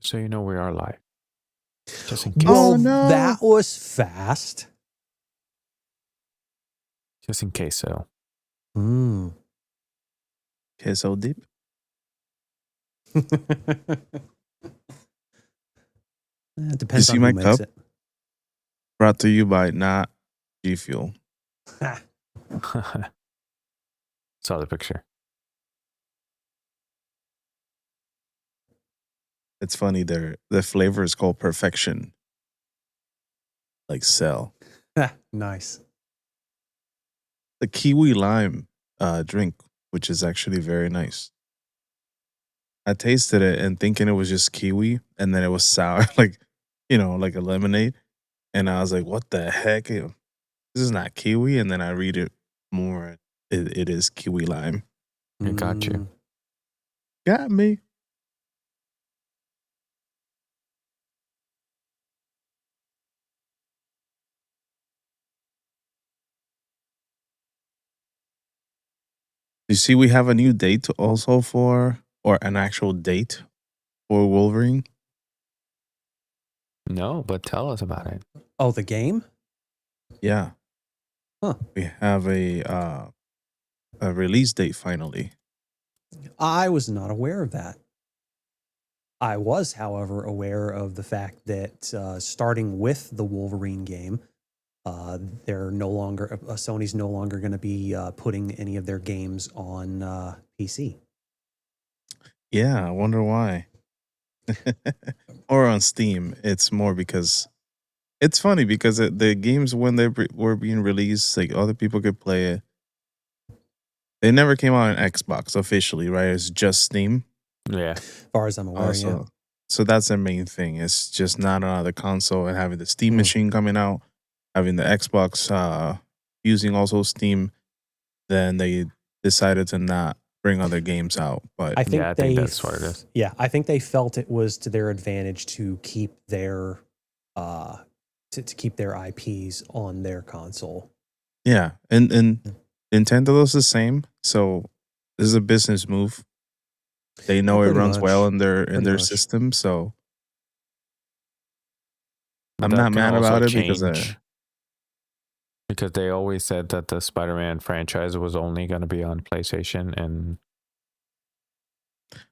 So you know we are live. Just in case. Well, Oh, no. that was fast. Just in case, so. Mm. Okay, so deep. It You depends see on my who makes cup? it. Brought to you by not G Fuel. Saw the picture. It's funny. The flavor is called Perfection, like Cell. Nice. The kiwi lime drink, which is actually very nice. I tasted it and thinking it was just kiwi, and then it was sour, like like a lemonade. And I was like, "What the heck? This is not kiwi." And then I read it more. It is kiwi lime. It got you. Got me. You see, we have a new date also or an actual date for Wolverine. No, but tell us about it. Oh, the game? Yeah. Huh. We have a release date finally. I was not aware of that. I was, however, aware of the fact that starting with the Wolverine game, they're no longer Sony's no longer going to be putting any of their games on PC. Yeah, I wonder why. Or on Steam. It's more because it's funny because the games when they were being released, like other people could play it. They never came out on Xbox officially, right? It's just Steam. Yeah. As far as I'm aware, yeah. So that's their main thing. It's just not another console and having the Steam machine coming out, having the Xbox using also Steam. Then they decided to not bring other games out. But I think that's what it is. Yeah, I think they felt it was to their advantage to keep their to keep their IPs on their console. yeah, and Nintendo does the same. So this is a business move. They know it runs well in their system, so I'm not mad about it because they always said that the Spider-Man franchise was only going to be on PlayStation, and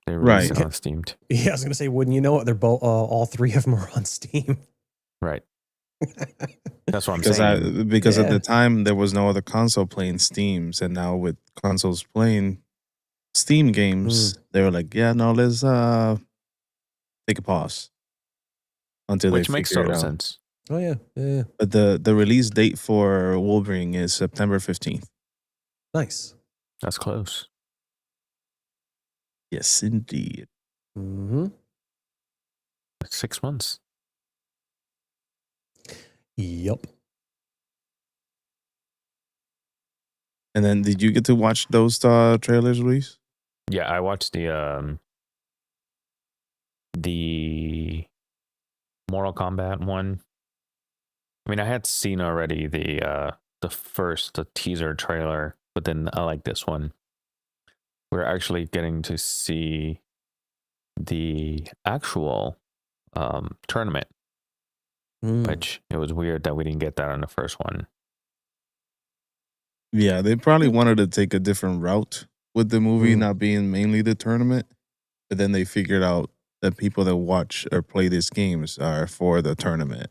they released it on Steam. Yeah, I was going to say, wouldn't you know it? They're both all three of them are on Steam. Right. That's what I'm saying. Because at the time there was no other console playing Steams, and now with consoles playing Steam games, they were like, yeah, no, let's take a pause until Which they makes figure it total out. sense. Oh yeah. But the release date for Wolverine is September 15th. Nice. That's close. Yes, indeed. Mm-hmm. 6 months. Yep. And then, did you get to watch those trailers, Luis? Yeah, I watched the Mortal Kombat one. I mean, I had seen already the teaser trailer, but then I like this one. We're actually getting to see the actual tournament, which it was weird that we didn't get that on the first one. Yeah, they probably wanted to take a different route with the movie not being mainly the tournament, but then they figured out that people that watch or play these games are for the tournament.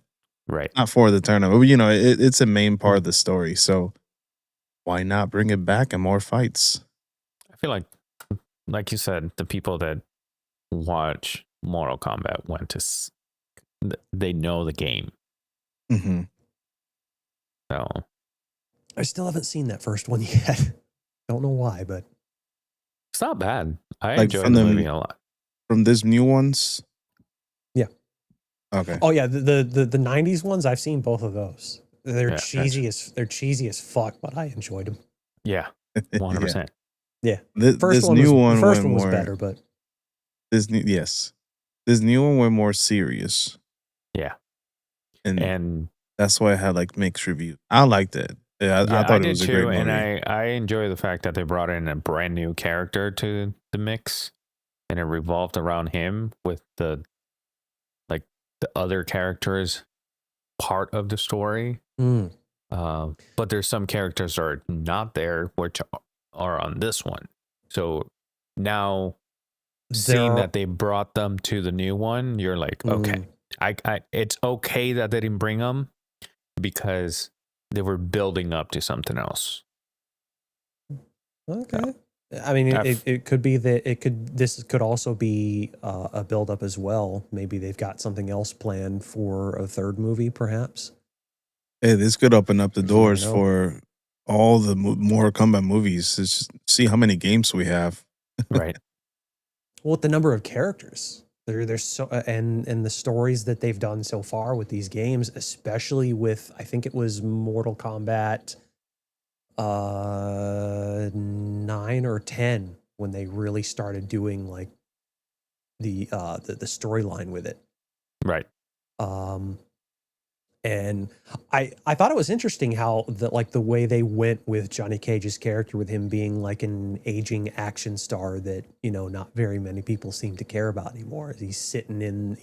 Right. Not for the tournament, but it's a main part of the story. So why not bring it back and more fights? I feel like you said, the people that watch Mortal Kombat went to, they know the game. Mm-hmm. So I still haven't seen that first one yet. Don't know why, but it's not bad. I enjoy the movie a lot. From these new ones? Yeah. Okay. Oh yeah, the 90s ones, I've seen both of those. They're cheesy as fuck, but I enjoyed them. Yeah. 100%. Yeah. The first one was better, but this new one went more serious. Yeah. And that's why I had like mixed reviews. I liked it. Yeah, I thought it was a great movie. And I enjoy the fact that they brought in a brand new character to the mix, and it revolved around him with the the other characters part of the story. Mm. But there's some characters that are not there, which are on this one. So now seeing that they brought them to the new one, you're like, okay, I it's okay that they didn't bring them because they were building up to something else. Okay. I mean, it could be that this could also be a build up as well. Maybe they've got something else planned for a third movie, perhaps. Hey, this could open up the You doors never know. for all the Mortal Kombat movies. Just see how many games we have. Right. Well, with the number of characters, there's so and the stories that they've done so far with these games, especially with, I think it was Mortal Kombat 9 or 10 when they really started doing like the storyline with it. Right. And I thought it was interesting how the way they went with Johnny Cage's character, with him being like an aging action star that, you know, not very many people seem to care about anymore. He's sitting in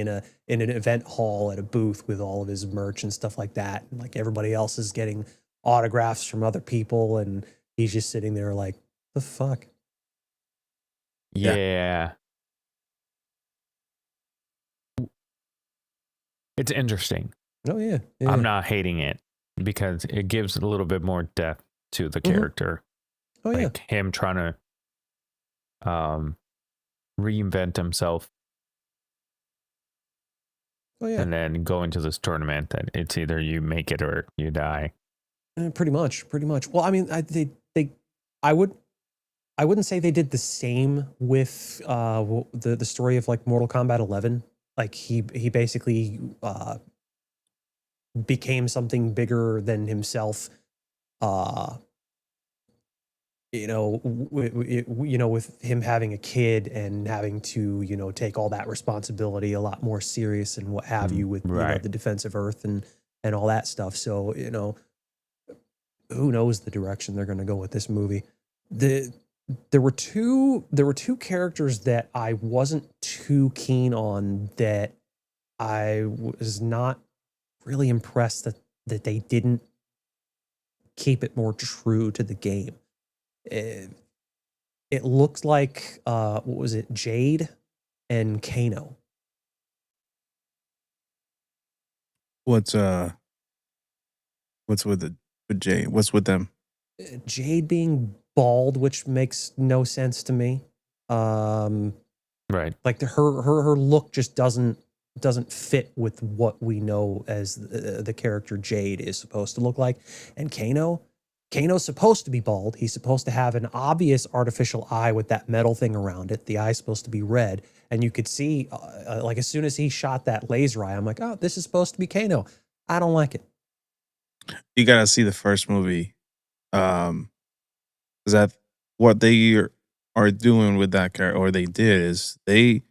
an event hall at a booth with all of his merch and stuff like that, and like everybody else is getting autographs from other people, and he's just sitting there like, the fuck. Yeah. It's interesting. Oh yeah. I'm not hating it because it gives a little bit more depth to the character. Oh yeah. Like him trying to reinvent himself. Oh yeah. And then go into this tournament that it's either you make it or you die. Pretty much. Well, I mean, I wouldn't say they did the same with the story of like Mortal Kombat 11. Like he basically became something bigger than himself. You know, with him having a kid and having to, you know, take all that responsibility a lot more serious and what have you, with you know, the defense of Earth and all that stuff. So, you know, who knows the direction they're going to go with this movie. There were two characters that I wasn't too keen on, that I was not really impressed that they didn't keep it more true to the game. It looks like what was it, Jade and Kano. What's with Jay? What's with them? Jade being bald, which makes no sense to me. Right. Like her look just doesn't fit with what we know as the character Jade is supposed to look like. And Kano's supposed to be bald. He's supposed to have an obvious artificial eye with that metal thing around it. The eye's supposed to be red, and you could see like as soon as he shot that laser eye, I'm like, oh, this is supposed to be Kano. I don't like it. You gotta see the first movie. Is that what they are doing with that character, or they did, is they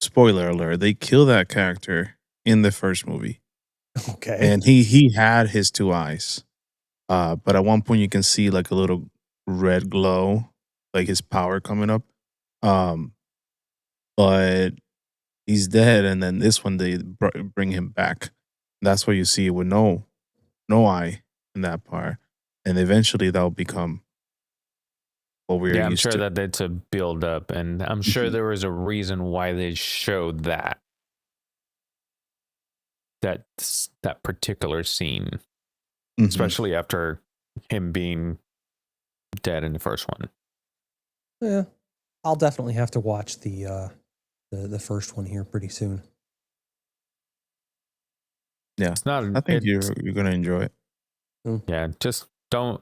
spoiler alert, they kill that character in the first movie. Okay. And he had his two eyes. But at one point you can see like a little red glow, like his power coming up. But he's dead, and then this one they bring him back. That's what you see with no eye in that part, and eventually that'll become what we're I'm used sure to. that it's a build up, and I'm sure there was a reason why they showed that particular scene, especially after him being dead in the first one. Yeah, I'll definitely have to watch the first one here pretty soon. Yeah, It's not. I think you're gonna enjoy it. Yeah, just don't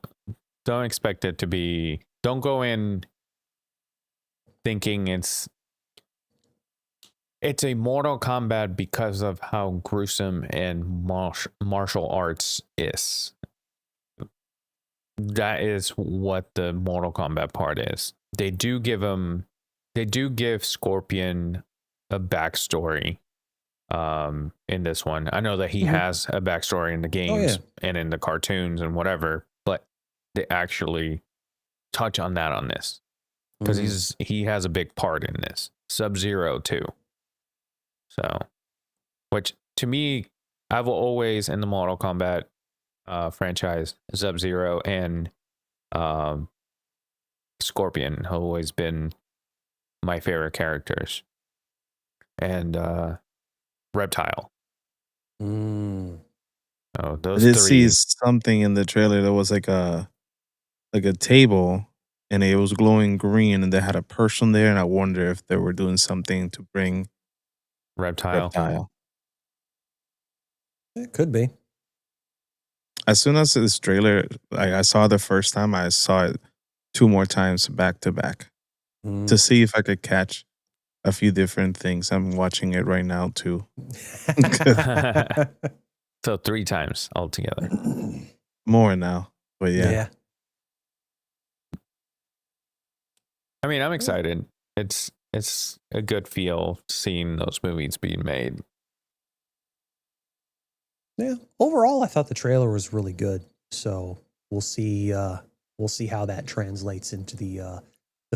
expect it to be. Don't go in thinking it's a Mortal Kombat because of how gruesome and martial arts is. That is what the Mortal Kombat part is. They do give Scorpion a backstory in this one. I know that he has a backstory in the games and in the cartoons and whatever, but they actually touch on that on this because he has a big part in this. Sub-Zero too. So, which to me, I've always in the Mortal Kombat franchise, Sub-Zero and um, Scorpion have always been my favorite characters, and Reptile. Mm. Oh, I those did see three. something in the trailer that was like a table and it was glowing green and they had a person there and I wonder if they were doing something to bring Reptile. Reptile. It could be. As soon as this trailer I saw the first time, I saw it 2 more times back to back Mm. to see if I could catch a few different things. I'm watching it right now too. So 3 times altogether. More now. But yeah. Yeah. I mean, I'm excited. It's a good feel seeing those movies being made. Yeah. Overall, I thought the trailer was really good. So we'll see. We'll see how that translates into the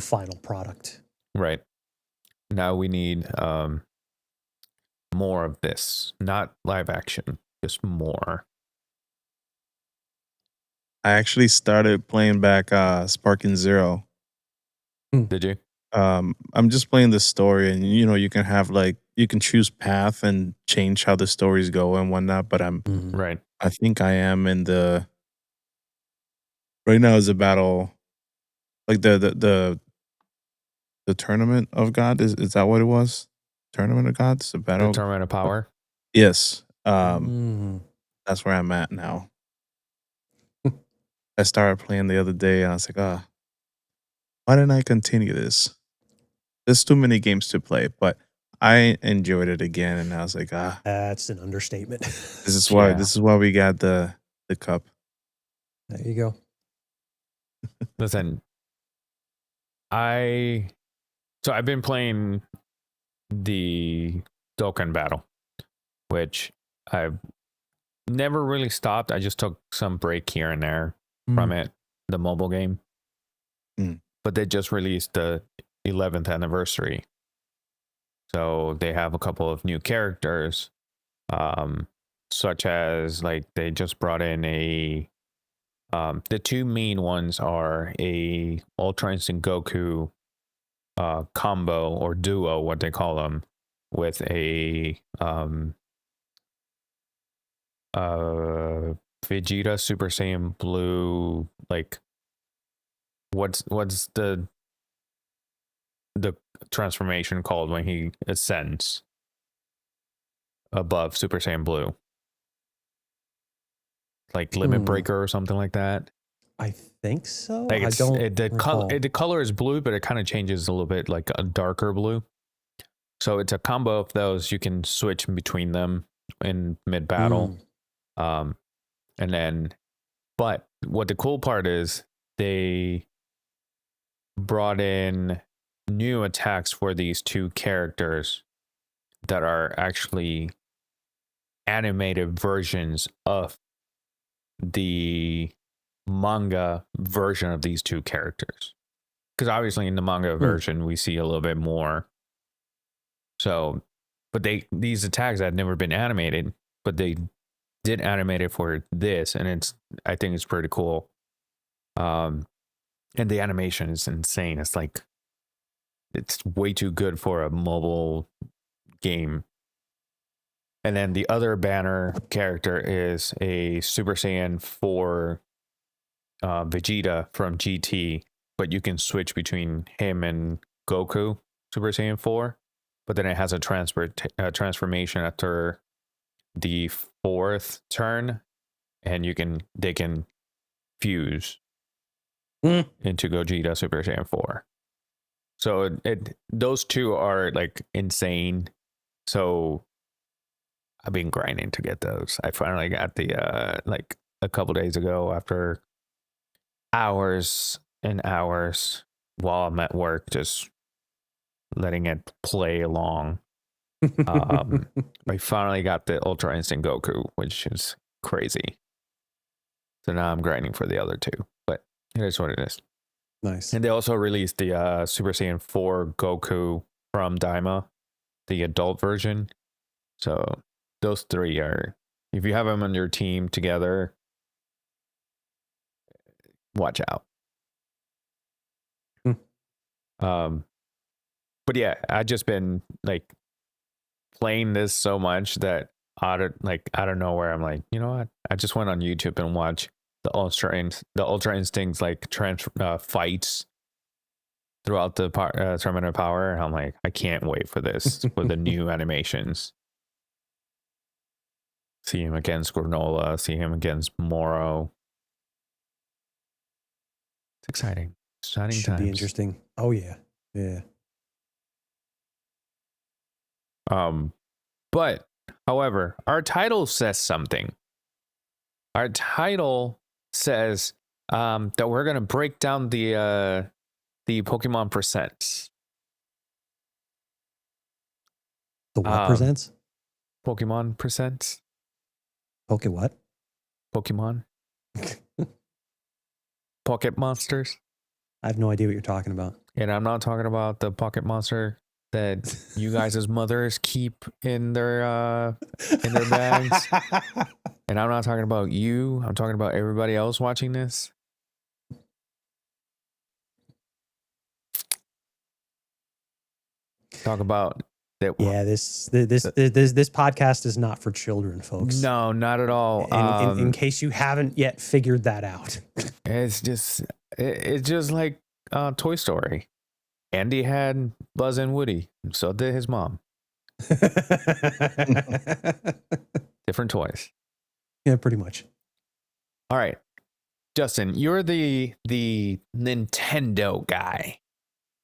final product. Right. Now we need more of this, not live action, just more. I actually started playing back Sparking Zero. Did you? I'm just playing the story and you know you can have like you can choose path and change how the stories go and whatnot, but Mhm. Right. I think I am in the right now is a battle like the tournament of God is that what it was? Tournament of Gods? The The battle? Tournament of Power. Yes. Mm. That's where I'm at now. I started playing the other day and I was like, why didn't I continue this? There's too many games to play, but I enjoyed it again and I was like, That's an understatement. Yeah. this is why we got the cup. There you go. Listen, I've been playing the Dokkan Battle, which I've never really stopped. I just took some break here and there from it, the mobile game. Mm. But they just released the 11th anniversary. So they have a couple of new characters, such as like they just brought in the 2 main ones are a Ultra Instinct Goku combo or duo, what they call them, with a Vegeta Super Saiyan Blue. Like, what's the transformation called when he ascends above Super Saiyan Blue? Like Limit Breaker or something like that. I think so. Like I don't recall. the color is blue, but it kind of changes a little bit, like a darker blue. So it's a combo of those. You can switch in between them in mid battle. And then, but what the cool part is, they brought in new attacks for these 2 characters that are actually animated versions of the manga version of these 2 characters. Because obviously in the manga version, we see a little bit more. So, but these attacks had never been animated, but they did animate it for this, and I think it's pretty cool. And the animation is insane. It's like it's way too good for a mobile game. And then the other banner character is a Super Saiyan 4 Vegeta from GT, but you can switch between him and Goku Super Saiyan 4. But then it has a transformation after the 4th turn, and they can fuse into Gogeta Super Saiyan 4. So those 2 are like insane. So I've been grinding to get those. I finally got the like a couple days ago after hours and hours while I'm at work, just letting it play along. I finally got the Ultra Instinct Goku, which is crazy. So now I'm grinding for the other 2, but it is what it is. Nice. And they also released the Super Saiyan 4 Goku from Daima, the adult version. So those three are, if you have them on your team together, watch out. But yeah, I just been like playing this so much that out of nowhere, I'm like, you know what? I just went on YouTube and watched the Ultra Instincts like fights throughout the Tournament of Power. And I'm like, I can't wait for this with the new animations. See him against Granola, see him against Moro. It's exciting. Exciting Should times. be interesting. Oh yeah. Yeah. But however, our title says something. Our title says that we're gonna break down the Pokemon Presents. The what presents? Pokemon Presents. Poke what? Pokemon. Pocket Monsters. I have no idea what you're talking about. And I'm not talking about the pocket monster that you guys as mothers keep in their bags. And I'm not talking about you. I'm talking about everybody else watching this. Talk about that. Yeah, this podcast is not for children, folks. No, not at all. In case you haven't yet figured that out. It's just like Toy Story. Andy had Buzz and Woody, so did his mom. Different toys. Yeah, pretty much. All right, Justin, you're the Nintendo guy,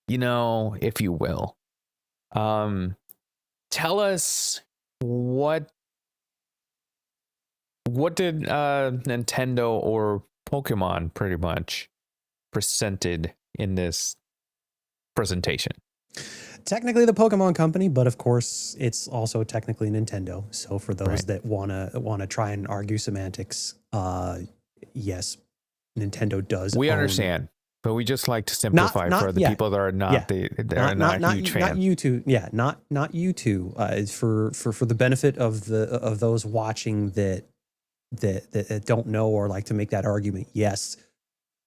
if you will. Tell us what did Nintendo or Pokemon pretty much presented in this presentation? Technically the Pokemon Company, but of course it's also technically Nintendo. So for those that wanna try and argue semantics, yes, Nintendo does. We understand, but we just like to simplify for the people that are not huge fans. Not you two, yeah, not you two. For the benefit of those watching that don't know or like to make that argument. Yes,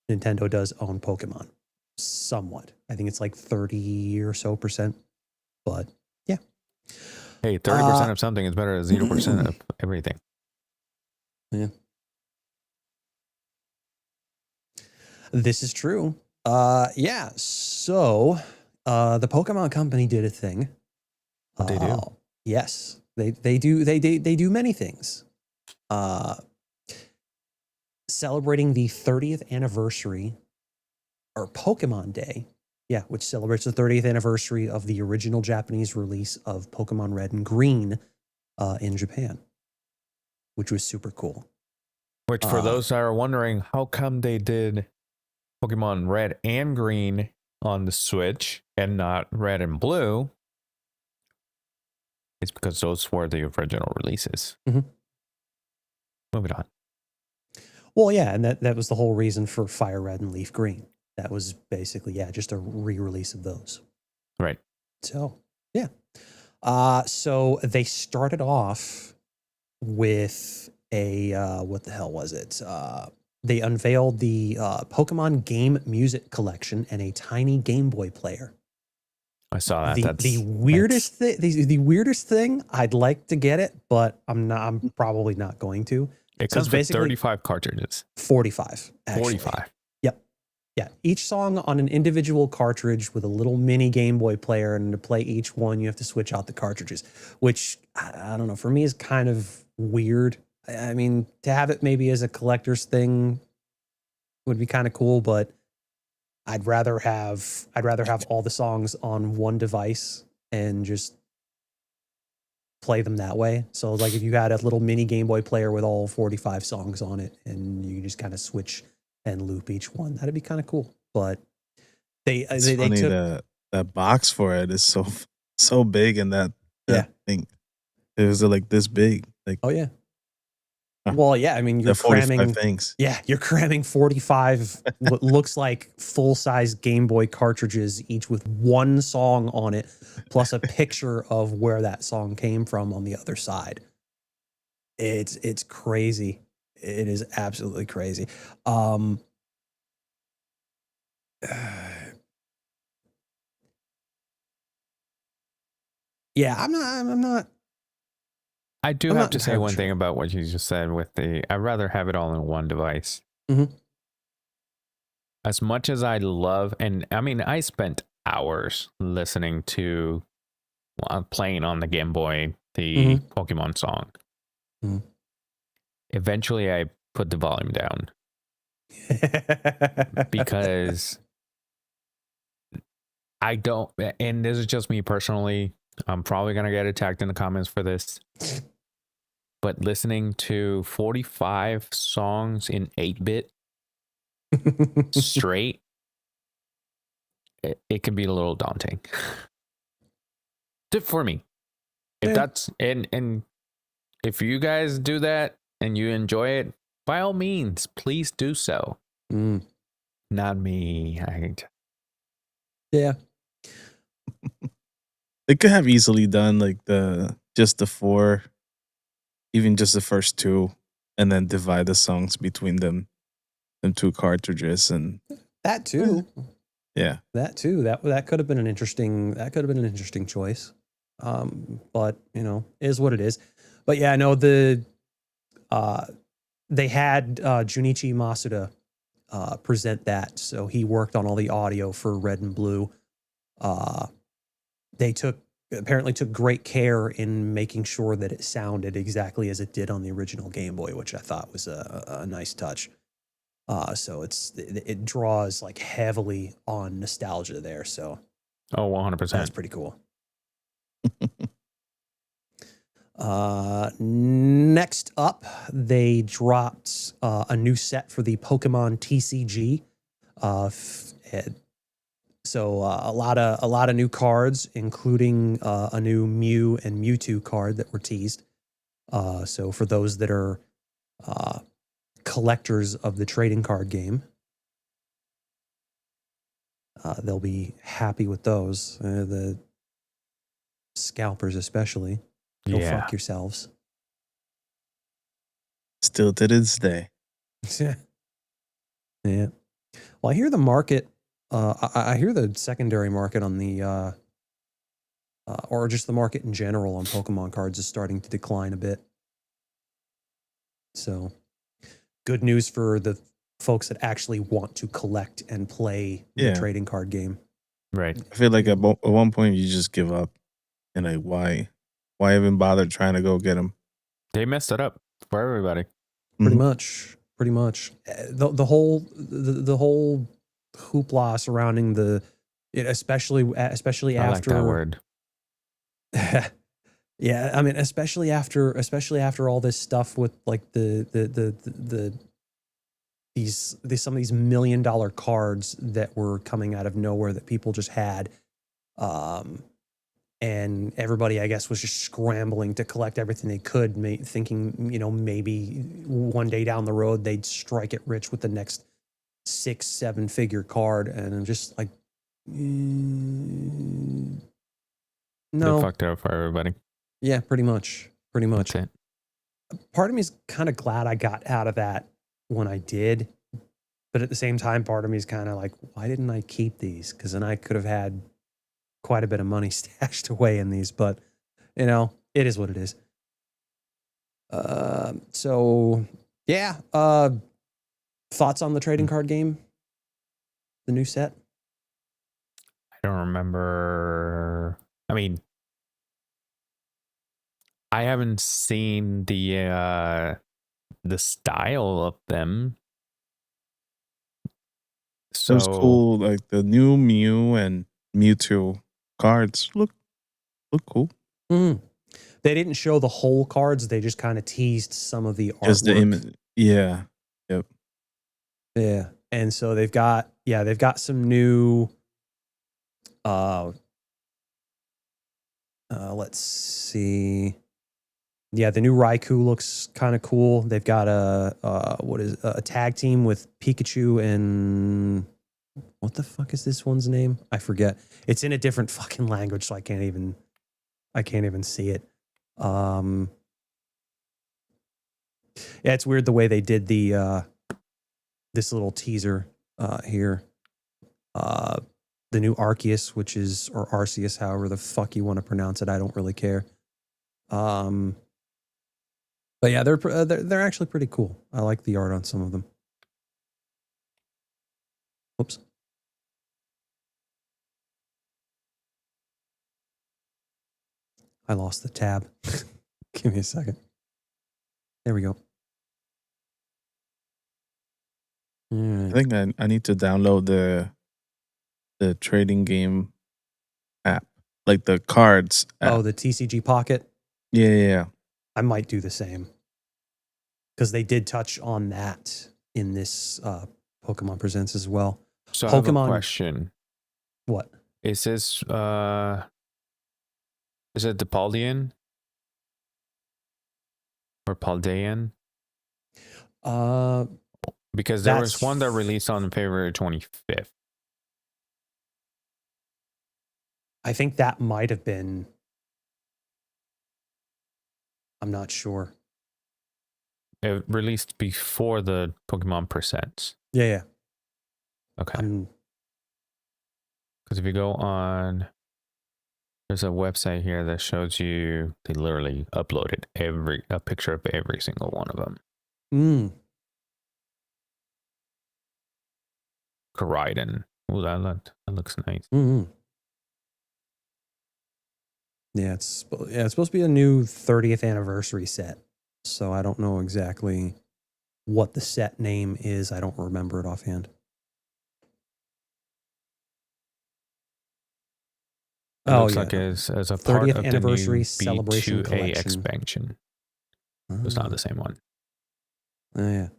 Nintendo does own Pokemon. Somewhat. I think it's like 30 or so %. But yeah. Hey, 30% of something is better than 0% of everything. Yeah. This is true. Yeah. So the Pokemon Company did a thing. What they do? Yes. They do many things. Celebrating the 30th anniversary or Pokemon Day, yeah, which celebrates the 30th anniversary of the original Japanese release of Pokemon Red and Green in Japan, which was super cool. Which, for those that are wondering, how come they did Pokemon Red and Green on the Switch and not Red and Blue? It's because those were the original releases. Mm-hmm. Moving on. Well, yeah, and that was the whole reason for Fire Red and Leaf Green. That was basically, yeah, just a re-release of those. Right. So, yeah. So they started off with a, what the hell was it? They unveiled the Pokemon Game Music Collection and a tiny Game Boy player. I saw that. The weirdest thing. The weirdest thing. I'd like to get it, but I'm probably not going to. It comes with 35 cartridges. 45. Actually. 45. Yep. Yeah. Each song on an individual cartridge with a little mini Game Boy player, and to play each one, you have to switch out the cartridges. Which I don't know. For me, is kind of weird. I mean, to have it maybe as a collector's thing would be kind of cool, but I'd rather have all the songs on one device and just play them that way. So like if you had a little mini Game Boy player with all 45 songs on it and you just kind of switch and loop each one, that'd be kind of cool. But they took that box for it is so big, and that thing, it was like this big. Like, oh yeah. Well, yeah, I mean, The 45 things. you're cramming 45 what looks like full-size Game Boy cartridges, each with one song on it, plus a picture of where that song came from on the other side. It's crazy. It is absolutely crazy. Yeah, I do I'm have not to say entirely one thing sure. about what you just said with I'd rather have it all in one device. Mhm. As much as I love, and I mean, I spent hours listening to, playing on the Game Boy, the Mhm. Pokemon song. Mhm. Eventually, I put the volume down because I don't, and this is just me personally. I'm probably going to get attacked in the comments for this, but listening to 45 songs in 8-bit straight, it can be a little daunting for me. If Yeah. that's, and if you guys do that and you enjoy it, by all means, please do so. Mm. Not me. Yeah. They could have easily done like just the 4, even just the first 2, and then divide the songs between them 2 cartridges, and That too. yeah. That too. That could have been an interesting choice. But you know, is what it is. But yeah, I know uh they had Junichi Masuda present that. So he worked on all the audio for Red and Blue. Uh they apparently took great care in making sure that it sounded exactly as it did on the original Game Boy, which I thought was a nice touch. So it draws like heavily on nostalgia there. So Oh, that's 100%. pretty cool. Next up, they dropped a new set for the Pokemon TCG. So a lot of new cards, including a new Mew and Mewtwo card that were teased. So for those that are uh, collectors of the trading card game, they'll be happy with those. The scalpers, especially, go Yeah. fuck yourselves. Still to this day. Yeah. Yeah. Well, I hear the market. I hear the secondary market on the, or just the market in general on Pokemon cards is starting to decline a bit. So, good news for the folks that actually want to collect and play the Yeah. trading card game. Right. I feel like at one point you just give up, and like why even bother trying to go get them? They messed it up for everybody. Pretty Mhm. much. Pretty much. The whole hoopla surrounding especially I like that after. word. Yeah, I mean, especially after all this stuff with like some of these $1 million cards that were coming out of nowhere that people just had, and everybody, I guess, was just scrambling to collect everything they could, thinking, you know, maybe one day down the road they'd strike it rich with the next 6-7 figure card, and I'm just like, They no, fucked it up for everybody. yeah, pretty much. That's it. Part of me is kind of glad I got out of that when I did. But at the same time, part of me is kind of like, why didn't I keep these? Because then I could have had quite a bit of money stashed away in these. But, you know, it is what it is. So, yeah. Thoughts on the trading card game? The new set? I don't remember. I mean, I haven't seen the style of them. It was So cool. Like the new Mew and Mewtwo cards look cool. Mm. They didn't show the whole cards. They just kind of teased some of the Just the artwork. image. Yeah. Yep. Yeah. And so they've got some new let's see. Yeah, the new Raikou looks kind of cool. They've got a tag team with Pikachu and what the fuck is this one's name? I forget. It's in a different fucking language, so I can't even see it. Yeah, it's weird the way they did the this little teaser here. The new Arceus, which is, or Arceus, however the fuck you want to pronounce it, I don't really care. But yeah, they're actually pretty cool. I like the art on some of them. Oops. I lost the tab. Give me a second. There we go. All I right. think I need to download the trading game app, like the cards app. Oh, the TCG Pocket. Yeah. I might do the same because they did touch on that in this Pokemon Presents as well. So I have a Pokemon- question. What? Is this is it the Paldean? Or Paldean? Because there was That's- one that released on February 25th. I think that might have been. I'm not sure. It released before the Pokemon Presents. Yeah. Okay. I'm Because if you go on, there's a website here that shows you they literally uploaded a picture of every single one of them. Koraidon. Ooh, that looks nice. Yeah, it's supposed to be a new 30th anniversary set. So I don't know exactly what the set name is. I don't remember it offhand. It looks like it's as a part 30th of the anniversary new celebration B2A collection. expansion. It's not the same one. Oh, yeah.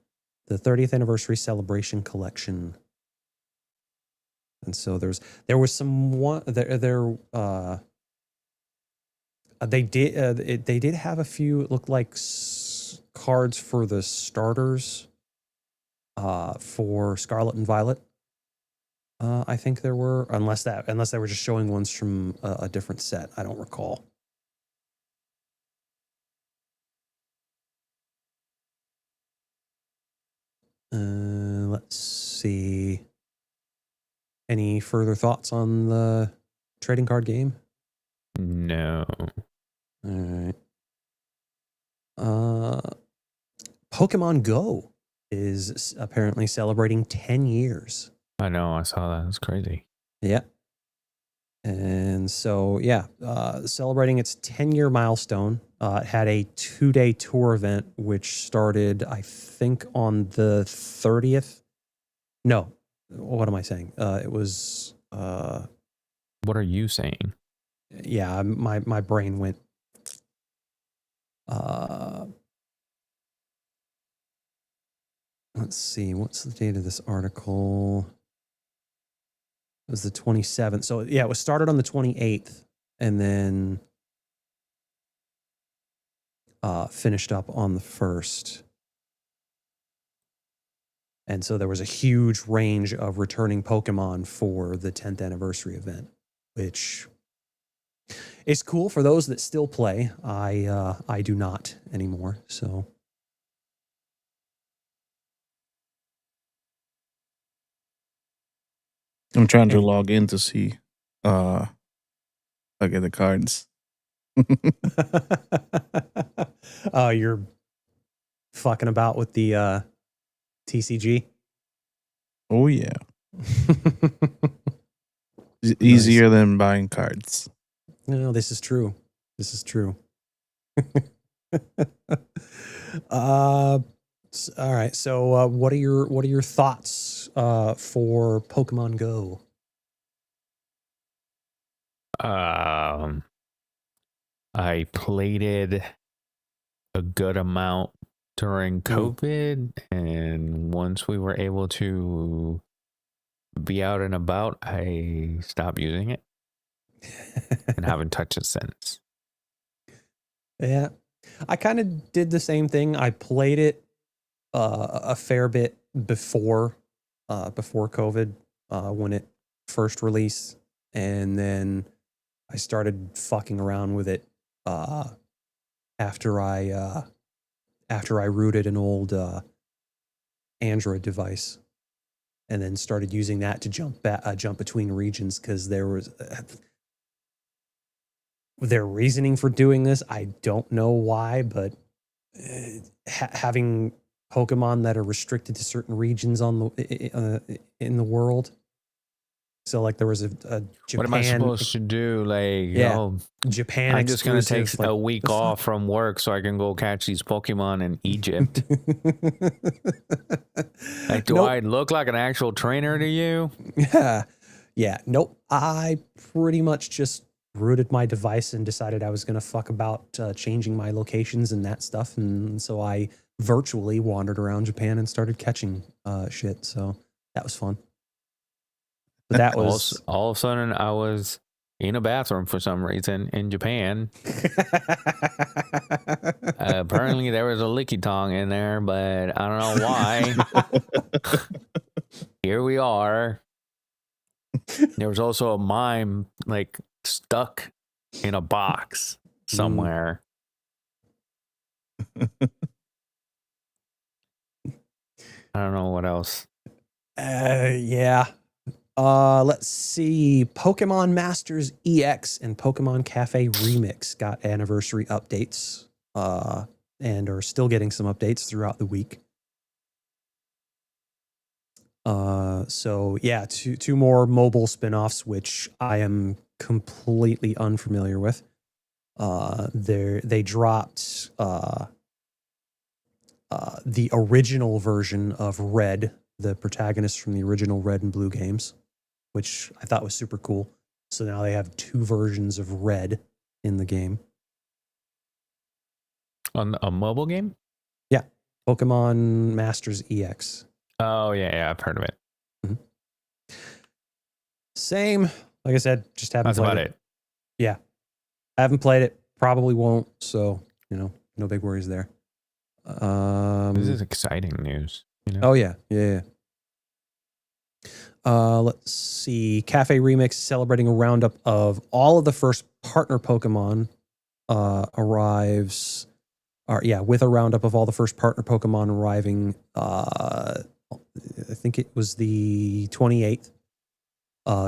The 30th anniversary celebration collection. And so there was some one they did have a few, it looked like cards for the starters for Scarlet and Violet. I think there were, unless they were just showing ones from a different set. I don't recall. Let's see. Any further thoughts on the trading card game? No. All right. Pokemon Go is apparently celebrating 10 years. I know. I saw that. It's crazy. Yeah. And so, yeah, celebrating its 10-year milestone. It had a 2-day tour event, which started, I think, on the 30th. No, what am I saying? It was... What are you saying? Yeah, my brain went... let's see, what's the date of this article? It was the 27th. So, yeah, it was started on the 28th and then finished up on the 1st. And so there was a huge range of returning Pokemon for the 10th anniversary event, which is cool for those that still play. I do not anymore, so... I'm trying to log in to see look at the cards. Oh, you're fucking about with the TCG? Oh yeah. Easier than buying cards. No, this is true. This is true. All right. So, what are your thoughts for Pokemon Go? I played it a good amount during COVID, and once we were able to be out and about, I stopped using it and haven't touched it since. Yeah. I kind of did the same thing. I played it a fair bit before COVID, when it first released, and then I started fucking around with it after I rooted an old Android device, and then started using that to jump between regions, because there was their reasoning for doing this. I don't know why, but having Pokemon that are restricted to certain regions on the in the world. So like there was a Japan. What am I supposed to do? Like, Yeah, oh, Japan I'm just gonna take exclusive, like, a week the fuck? off from work so I can go catch these Pokemon in Egypt. Like, do Nope. I look like an actual trainer to you? Yeah. Nope. I pretty much just rooted my device and decided I was going to fuck about changing my locations and that stuff. And so I virtually wandered around Japan and started catching shit. So that was fun. But that was all of a sudden I was in a bathroom for some reason in Japan. Apparently there was a licky tongue in there, but I don't know why. Here we are. There was also a mime like stuck in a box somewhere. I don't know what else. Yeah. Let's see. Pokemon Masters EX and Pokemon Cafe Remix got anniversary updates, and are still getting some updates throughout the week. So yeah, two more mobile spin-offs, which I am completely unfamiliar with. They dropped the original version of Red, the protagonist from the original Red and Blue games, which I thought was super cool. So now they have two versions of Red in the game. On a mobile game? Yeah, Pokemon Masters EX. Oh yeah, I've heard of it. Mm-hmm. Same, like I said, just haven't. That's played about it. Yeah, I haven't played it. Probably won't. So no big worries there. This is exciting news. Oh yeah. Let's see. Cafe Remix celebrating a roundup of all of the first partner Pokemon arrives. With a roundup of all the first partner Pokemon arriving. I think it was the 28th.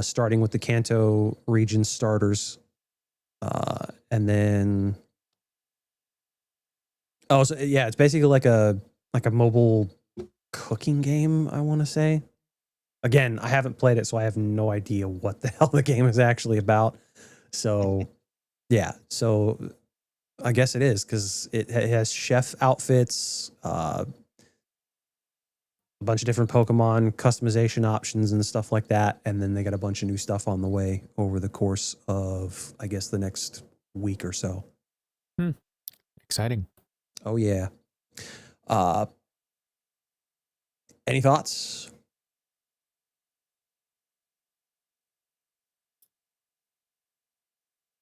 Starting with the Kanto region starters, and then it's basically like a mobile cooking game, I want to say. Again, I haven't played it, so I have no idea what the hell the game is actually about. So, yeah. So, I guess it is, because it has chef outfits, a bunch of different Pokemon customization options and stuff like that. And then they got a bunch of new stuff on the way over the course of, I guess, the next week or so. Exciting. Oh, yeah. Any thoughts?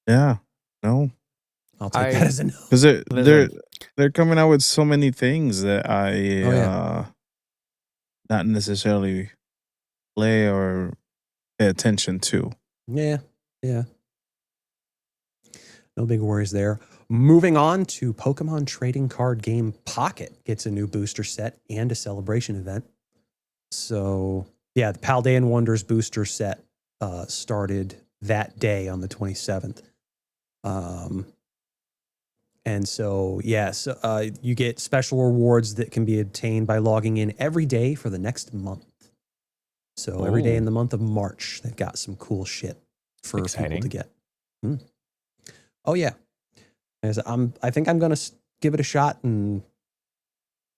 Yeah. No. I'll take that as a no. Because they're coming out with so many things that I not necessarily play or pay attention to. Yeah. No big worries there. Moving on to Pokemon trading card game Pocket gets a new booster set and a celebration event. So, yeah, the Paldean Wonders booster set started that day on the 27th. And so, you get special rewards that can be obtained by logging in every day for the next month. So every day in the month of March, they've got some cool shit for people to get. Oh, yeah. I think I'm going to give it a shot and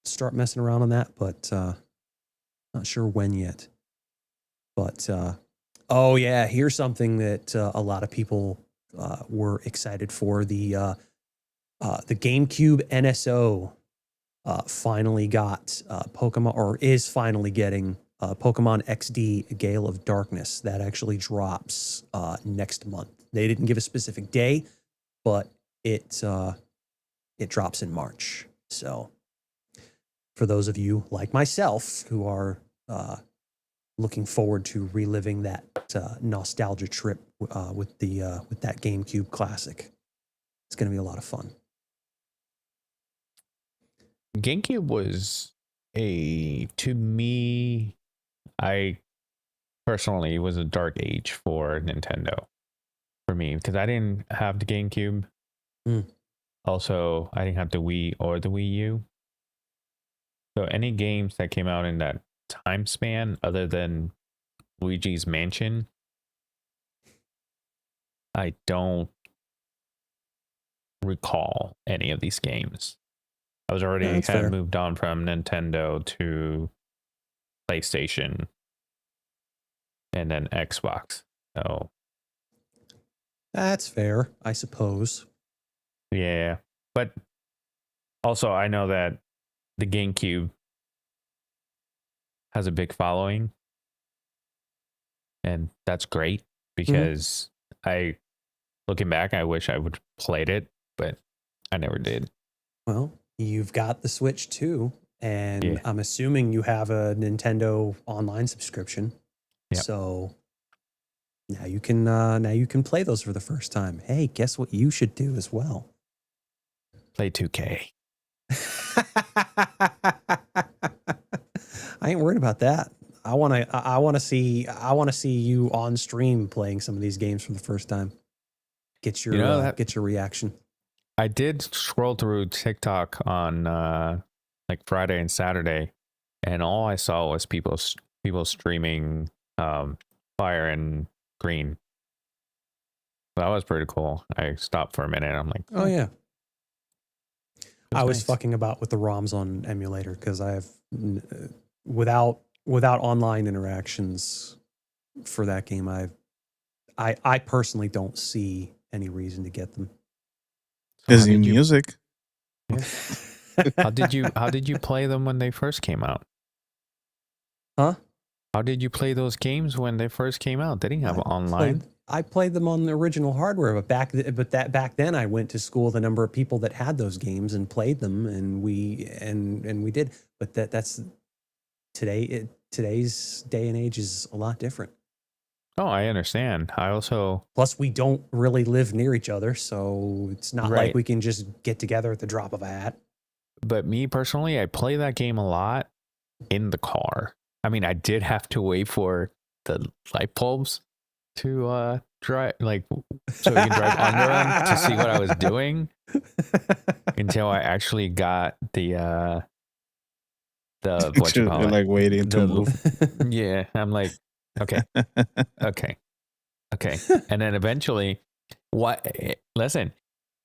start messing around on that, but not sure when yet. But, here's something that a lot of people were excited for. The GameCube NSO finally got Pokemon, or is finally getting Pokemon XD Gale of Darkness. That actually drops next month. They didn't give a specific day, but it it drops in March. So for those of you like myself who are looking forward to reliving that nostalgia trip with that GameCube classic, it's going to be a lot of fun. GameCube was to me, I personally was a dark age for Nintendo for me because I didn't have the GameCube. Also, I didn't have the Wii or the Wii U. So any games that came out in that time span other than Luigi's Mansion, I don't recall any of these games. I was already had moved on from Nintendo to PlayStation and then Xbox. So that's fair, I suppose. Yeah. But also I know that the GameCube has a big following. And that's great because looking back, I wish I would have played it, but I never did. Well, you've got the Switch too, and I'm assuming you have a Nintendo online subscription. Yep. So now you can play those for the first time. Hey, guess what you should do as well? Play 2K. I ain't worried about that. I want to see you on stream playing some of these games for the first time. Get your get your reaction. I did scroll through TikTok on like Friday and Saturday, and all I saw was people streaming Fire and Green. That was pretty cool. I stopped for a minute. I'm like, oh yeah. I was fucking about with the ROMs on emulator because I have without online interactions for that game, I personally don't see any reason to get them. Is it music? Yeah. How did you play them when they first came out? Huh? How did you play those games when they first came out? They didn't have online. I played them on the original hardware, but back then I went to school with a number of people that had those games and played them, and we did. But that's today's day and age is a lot different. Oh, I understand. Plus we don't really live near each other, so it's not like we can just get together at the drop of a hat. But me personally, I play that game a lot in the car. I mean, I did have to wait for the light bulbs to drive, like, so we can drive under them to see what I was doing until I actually got the what you call it? Like waiting to move. Yeah, I'm like, okay, and then eventually, listen,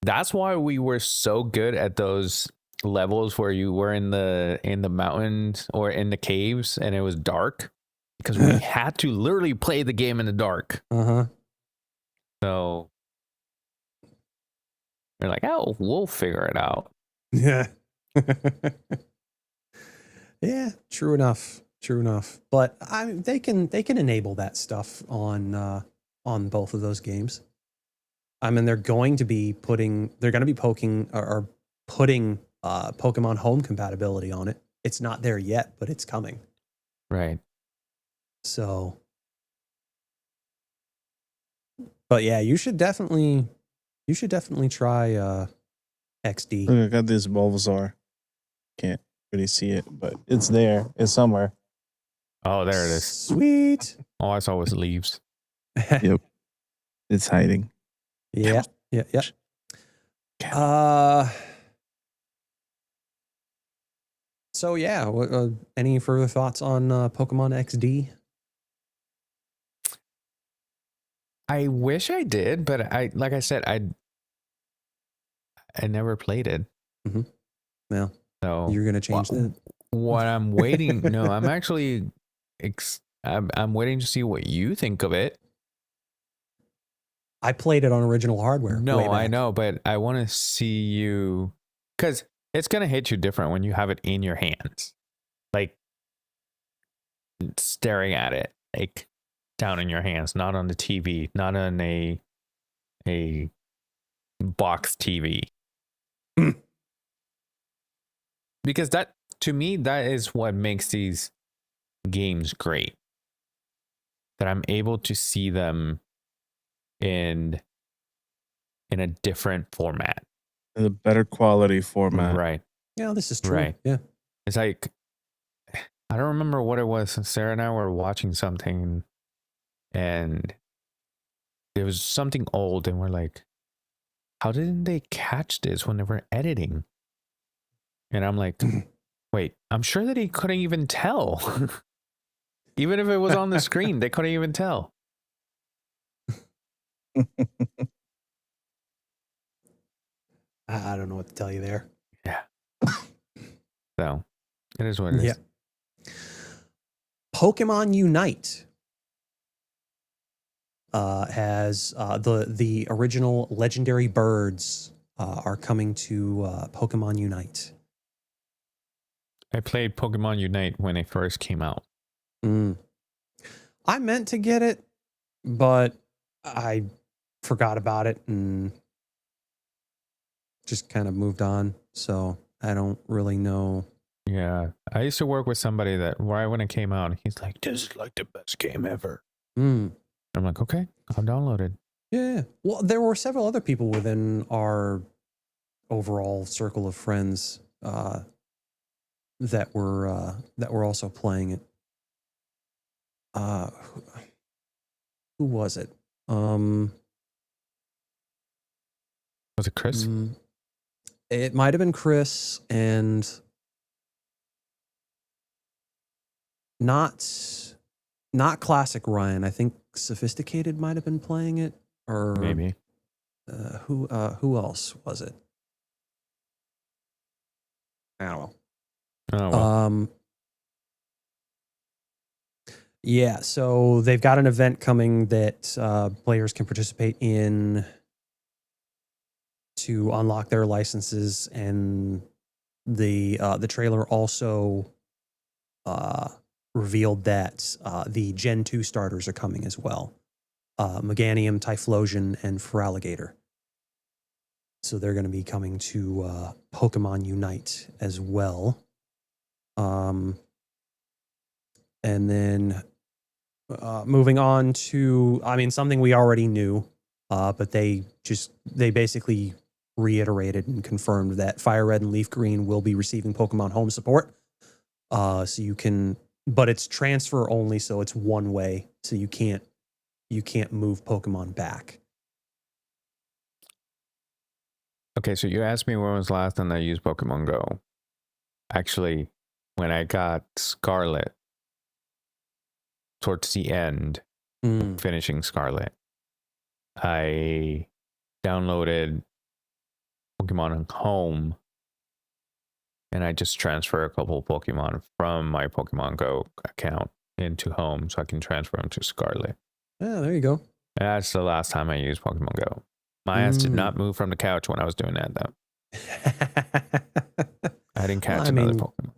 that's why we were so good at those levels where you were in the mountains or in the caves and it was dark, because we had to literally play the game in the dark. So they're like, oh, we'll figure it out. Yeah. Yeah, true enough. But they can enable that stuff on both of those games. I mean, they're going to be putting Pokemon Home compatibility on it. It's not there yet, but it's coming. Right. So, but yeah, you should definitely try XD. Look, I got this Bulbasaur. Can't really see it, but it's there. It's somewhere. Oh, there it is. Sweet. All I saw was leaves. Yep. It's hiding. Yeah. So yeah, any further thoughts on Pokemon XD? I wish I did, but like I said, I never played it. Mm-hmm. Well, so you're gonna change that. What I'm waiting, no, I'm actually, I'm waiting to see what you think of it. I played it on original hardware. No, I know, but I want to see you, because it's gonna hit you different when you have it in your hands, like staring at it, like down in your hands, not on the TV, not on a box TV. because that, to me, that is what makes these games great. That I'm able to see them in a different format. A better quality format. Right. Yeah, this is true. Right. Yeah. It's like, I don't remember what it was. Sarah and I were watching something and it was something old and we're like, how didn't they catch this when they were editing? And I'm like, wait, I'm sure that he couldn't even tell. Even if it was on the screen, they couldn't even tell. I don't know what to tell you there. Yeah. So it is what it is. Yeah. Pokemon Unite has the original legendary birds are coming to Pokemon Unite. I played Pokemon Unite when it first came out. I meant to get it, but I forgot about it and just kind of moved on. So I don't really know. Yeah. I used to work with somebody that right when it came out, he's like, this is like the best game ever. Mm. I'm like, okay, I'll download it. Yeah. Well, there were several other people within our overall circle of friends that were also playing it. Who was it? Was it Chris? It might have been Chris and not classic Ryan. I think Sophisticated might have been playing it, or Maybe. who else was it? I don't know. Oh, well. Yeah, so they've got an event coming that players can participate in to unlock their licenses, and the trailer also revealed that the Gen 2 starters are coming as well. Meganium, Typhlosion, and Feraligatr. So they're going to be coming to Pokemon Unite as well. And then moving on to, I mean, something we already knew, but they basically reiterated and confirmed that Fire Red and Leaf Green will be receiving Pokemon Home support. So you can, but it's transfer only, so it's one way. So you can't move Pokemon back. Okay, so you asked me when was the last time I used Pokemon Go. Actually, when I got Scarlet, towards the end, finishing Scarlet, I downloaded Pokemon Home and I just transfer a couple of Pokemon from my Pokemon Go account into Home so I can transfer them to Scarlet. Yeah, there you go. And that's the last time I used Pokemon Go. My ass did not move from the couch when I was doing that, though. I didn't catch another Pokemon.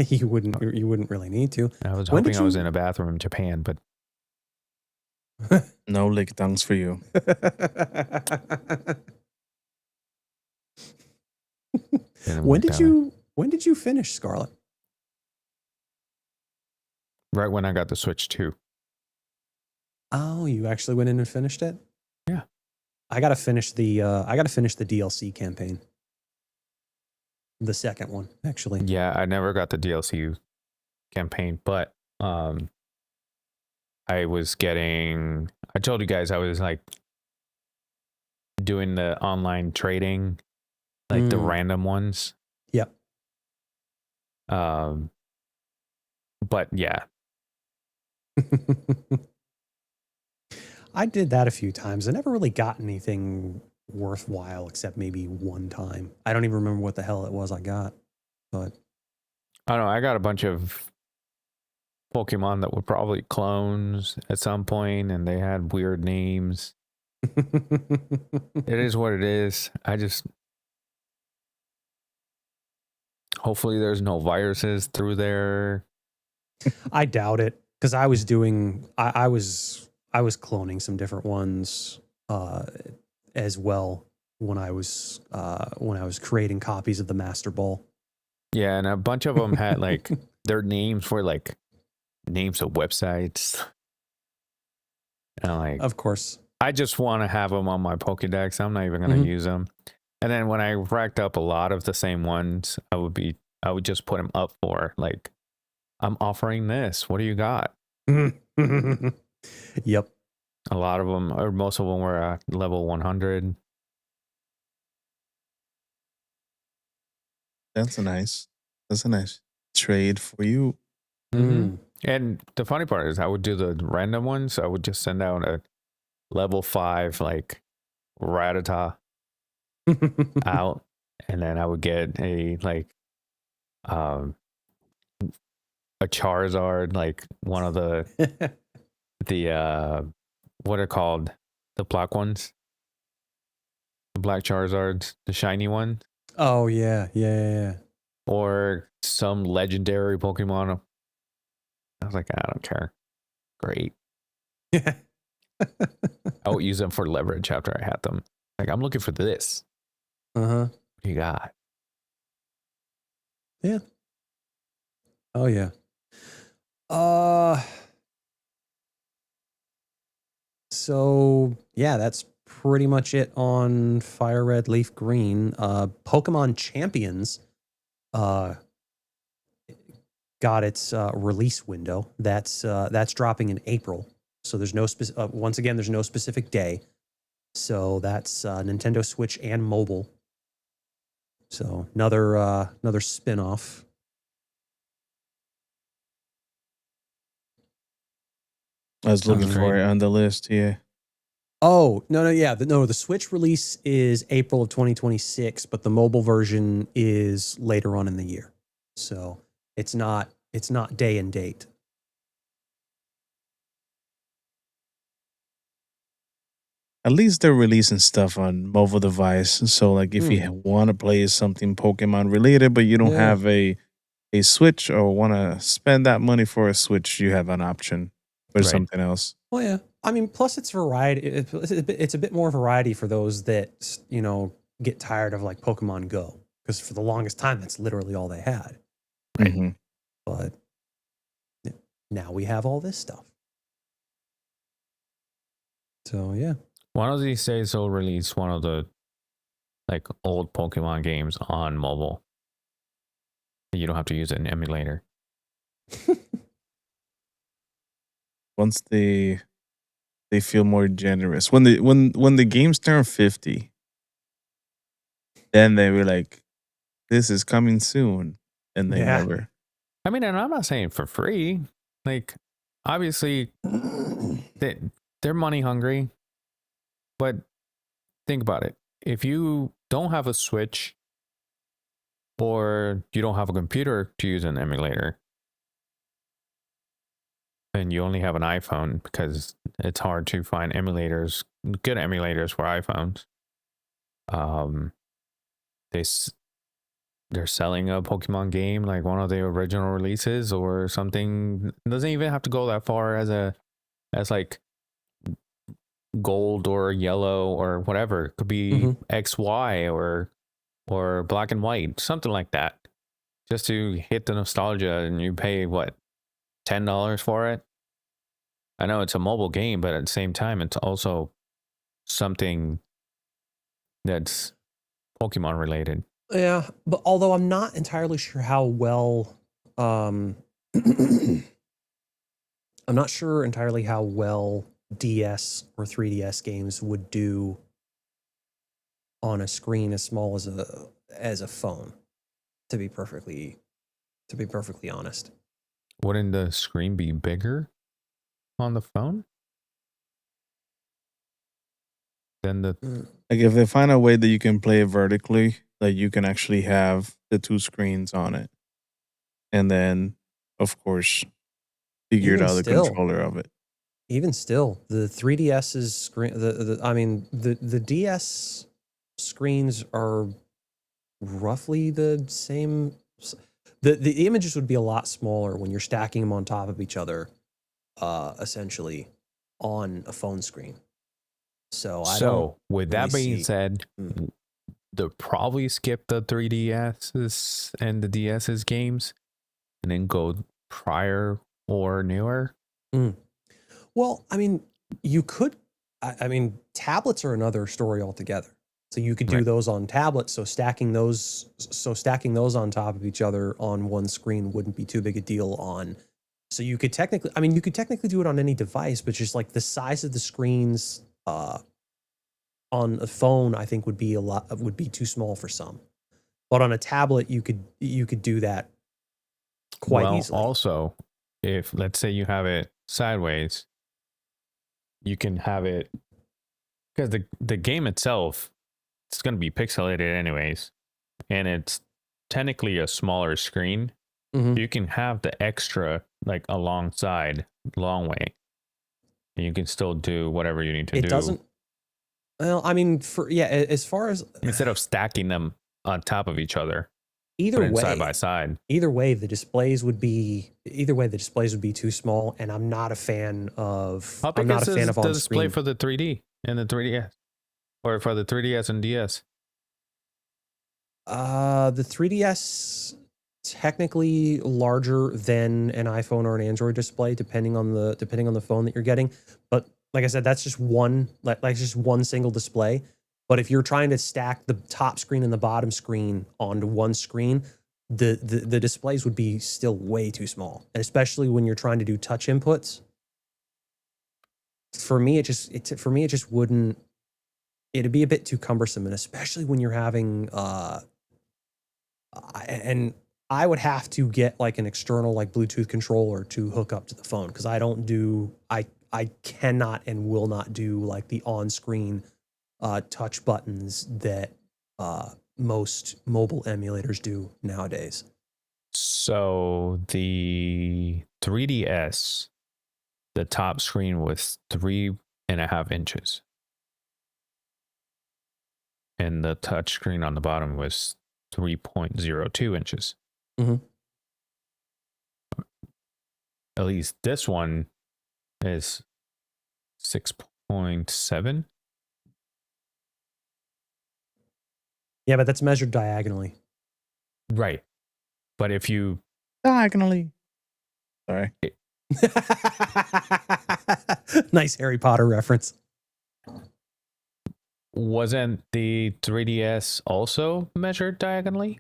You wouldn't really need to. I was hoping I was in a bathroom in Japan, but no lick dunks for you. When did you finish Scarlet? Right when I got the Switch 2. Oh, you actually went in and finished it? Yeah. I gotta finish the DLC campaign. The second one, actually. Yeah, I never got the DLC campaign, but I told you guys I was like doing the online trading, like the random ones. Yep. But yeah. I did that a few times. I never really got anything worthwhile except maybe one time. I don't even remember what the hell it was I got, but I don't know. I got a bunch of Pokemon that were probably clones at some point, and they had weird names. It is what it is. Hopefully there's no viruses through there. I doubt it, because I was cloning some different ones as well when I was creating copies of the Master Ball. Yeah, and a bunch of them had like their names were like names of websites. And I'm like, Of course. I just want to have them on my Pokédex. I'm not even going to Mhm. use them. And then when I racked up a lot of the same ones, I would just put them up for like, I'm offering this. What do you got? Yep. A lot of them, or most of them, were at level 100. That's a nice trade for you. Mm-hmm. And the funny part is, I would do the random ones. I would just send out a level 5 like Rattata out, and then I would get a like um a Charizard, like one of the what are called, the black ones, the black Charizards, the shiny one, Oh yeah. or some legendary Pokemon. I was like, I don't care. Great. Yeah. I would use them for leverage after I had them. Like, I'm looking for this. Uh-huh. What do you got? Yeah. Oh yeah. Uh so yeah, that's pretty much it on Fire Red Leaf Green. Pokemon Champions uh got its release window. That's dropping in April. So there's no once again there's no specific day. So that's Nintendo Switch and mobile. So another spin-off. I was looking Sounds for great. it on the list. Yeah. Oh, no, yeah. The Switch release is April of 2026, but the mobile version is later on in the year. So it's not day and date. At least they're releasing stuff on mobile device. So like if Hmm. you want to play something Pokemon related, but you don't Yeah. have a Switch or want to spend that money for a Switch, you have an option for Right. something else. Well, yeah. I mean, plus it's variety. It's a bit more variety for those that, get tired of like Pokemon Go. Because for the longest time, that's literally all they had. Right. Mhm. But yeah, now we have all this stuff. So, yeah. One of these days, they'll release one of the like old Pokemon games on mobile. You don't have to use an emulator. Once they feel more generous. When the games turn 50, then they were like, this is coming soon. And they Yeah. never. I mean, and I'm not saying for free. Like, obviously, they're money hungry. But think about it. If you don't have a Switch or you don't have a computer to use an emulator, and you only have an iPhone, because it's hard to find emulators, good emulators for iPhones. They they're selling a Pokemon game, like one of the original releases or something. It doesn't even have to go that far as like gold or yellow or whatever. It could be Mhm. XY or black and white, something like that. Just to hit the nostalgia, and you pay what, $10 for it? I know it's a mobile game, but at the same time, it's also something that's Pokemon related. Yeah, but although I'm not entirely sure how well, I'm not sure entirely how well DS or 3DS games would do on a screen as small as a phone. To be perfectly honest. Wouldn't the screen be bigger on the phone than the? Like if they find a way that you can play it vertically, like you can actually have the two screens on it. And then, of course, figured Even out the still, controller of it. the 3DS's screen, the DS screens are roughly the same. The images would be a lot smaller when you're stacking them on top of each other, essentially on a phone screen. So I don't. So with really that being see- said, Mm. they'll probably skip the 3DS's and the DS's games and then go prior or newer. Well, I mean, you could. I mean, tablets are another story altogether. So you could do Right. those on tablets. So stacking those on top of each other on one screen wouldn't be too big a deal on. So you could technically, I mean, you could technically do it on any device, but just like the size of the screens on a phone, I think would be too small for some. But on a tablet, you could do that quite easily. Also, if let's say you have it sideways, you can have it because the game itself, it's going to be pixelated anyways, and it's technically a smaller screen. Mhm. You can have the extra like alongside long way, and you can still do whatever you need to do. It doesn't. Well, I mean, as far as instead of stacking them on top of each other, either way, side by side. Either way, the displays would be too small, and I'm not a fan of. How big I'm not is a fan of the on display screen. for the 3D and the 3DS, or for the 3DS and DS? The 3DS technically larger than an iPhone or an Android display, depending on the phone that you're getting. But like I said, that's just one just one single display. But if you're trying to stack the top screen and the bottom screen onto one screen, the displays would be still way too small, and especially when you're trying to do touch inputs. For me, it just wouldn't. It'd be a bit too cumbersome, and especially when you're having and I would have to get like an external like Bluetooth controller to hook up to the phone, because I cannot and will not do like the on-screen touch buttons that most mobile emulators do nowadays. So the 3DS, the top screen was 3.5 inches, and the touch screen on the bottom was 3.02 inches. Mhm. At least this one is 6.7. Yeah, but that's measured diagonally. Right. But if you Diagonally. Sorry. Nice Harry Potter reference. wasn't the 3DS also measured diagonally?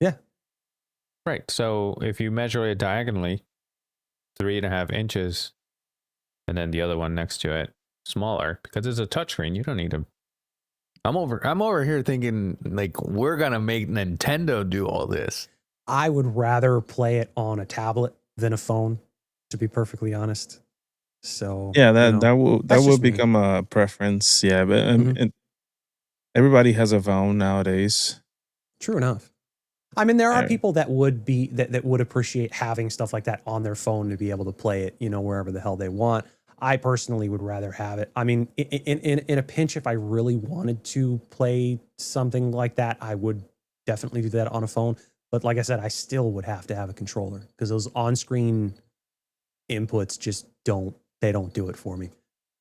Yeah. Right. So if you measure it diagonally, 3.5 inches, and then the other one next to it smaller, because it's a touchscreen, you don't need to. I'm over here thinking like we're gonna make Nintendo do all this. I would rather play it on a tablet than a phone, to be perfectly honest. So Yeah, you know, that will that's just me. become a preference. Yeah, but Mhm. everybody has a phone nowadays. True enough. I mean, there are Yeah. people that would be that would appreciate having stuff like that on their phone to be able to play it, wherever the hell they want. I personally would rather have it. I mean, in a pinch, if I really wanted to play something like that, I would definitely do that on a phone. But like I said, I still would have to have a controller, because those on-screen inputs just don't do it for me.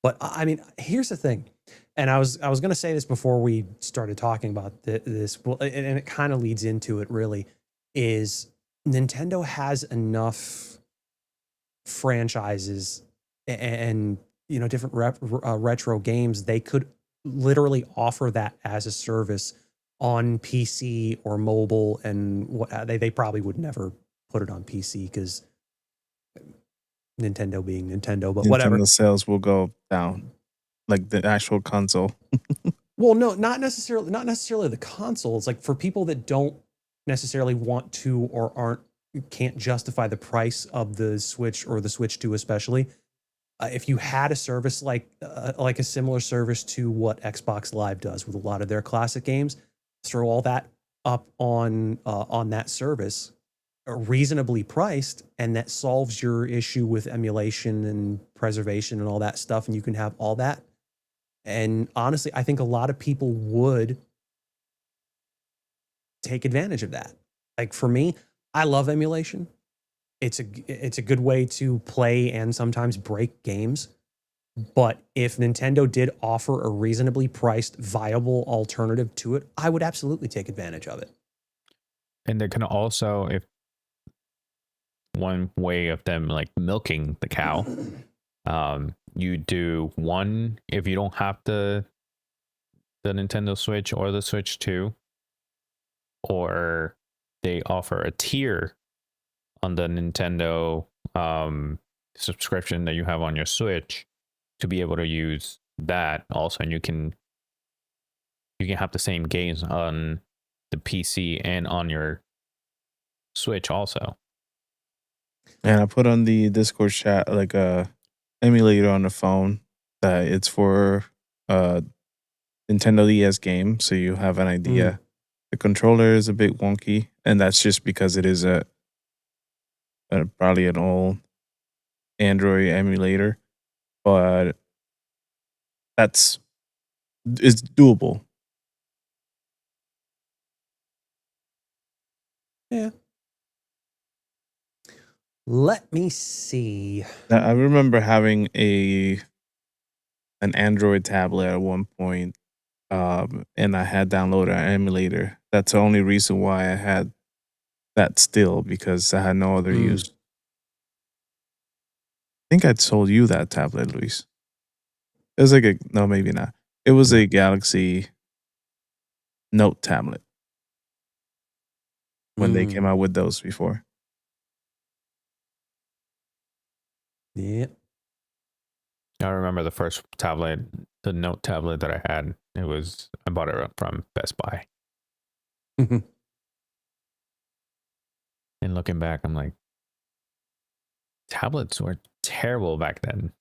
But I mean, here's the thing, and I was going to say this before we started talking about this. Well, and it kind of leads into it. Really, is Nintendo has enough franchises and different retro games. They could literally offer that as a service on PC or mobile, and what they probably would never put it on PC, because Nintendo being Nintendo, but whatever. Nintendo sales will go down, like the actual console. Well, no, not necessarily the console. It's like for people that don't necessarily want to or can't justify the price of the Switch or the Switch 2 especially. If you had a service like a similar service to what Xbox Live does with a lot of their classic games, throw all that up on that service, reasonably priced, and that solves your issue with emulation and preservation and all that stuff, and you can have all that. And honestly, I think a lot of people would take advantage of that. Like for me, I love emulation. It's a good way to play and sometimes break games. But if Nintendo did offer a reasonably priced, viable alternative to it, I would absolutely take advantage of it. And they can also, if one way of them like milking the cow, you do one if you don't have the Nintendo Switch or the Switch 2, or they offer a tier on the Nintendo subscription that you have on your Switch to be able to use that also, and you can have the same games on the PC and on your Switch also. And I put on the Discord chat like a emulator on the phone that it's for Nintendo DS game, so you have an idea. The controller is a bit wonky, and that's just because it is a probably an old Android emulator, but it's doable. Yeah. Let me see. Now, I remember having an Android tablet at one point, and I had downloaded an emulator. That's the only reason why I had that still, because I had no other use. I think I'd sold you that tablet, Luis. It was like no, maybe not. It was a Galaxy Note tablet when they came out with those before. Yep. I remember the first tablet, the Note tablet that I had. I bought it from Best Buy. And looking back, I'm like, tablets were terrible back then.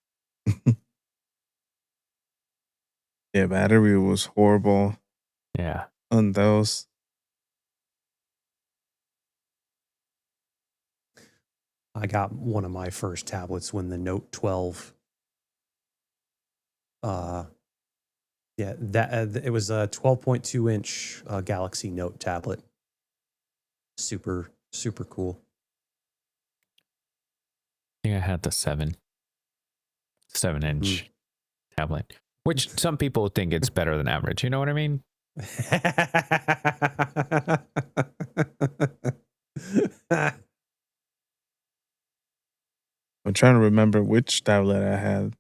Yeah, battery was horrible Yeah. on those. I got one of my first tablets when the Note 12. It was a 12.2 inch Galaxy Note tablet. Super, super cool. I think I had the 7-inch tablet, which some people think it's better than average. You know what I mean? I'm trying to remember which tablet I had.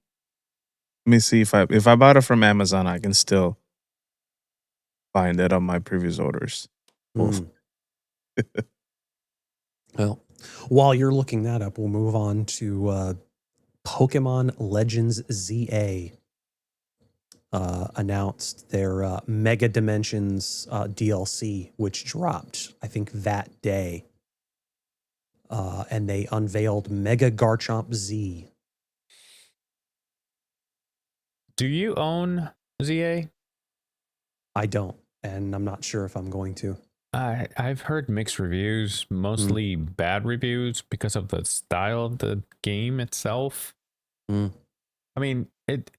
Let me see if I bought it from Amazon, I can still find it on my previous orders. Well, while you're looking that up, we'll move on to Pokemon Legends ZA. Announced their Mega Dimensions DLC, which dropped, I think, that day. And they unveiled Mega Garchomp Z. Do you own ZA? I don't, and I'm not sure if I'm going to. I've heard mixed reviews, mostly bad reviews because of the style of the game itself. I mean, it's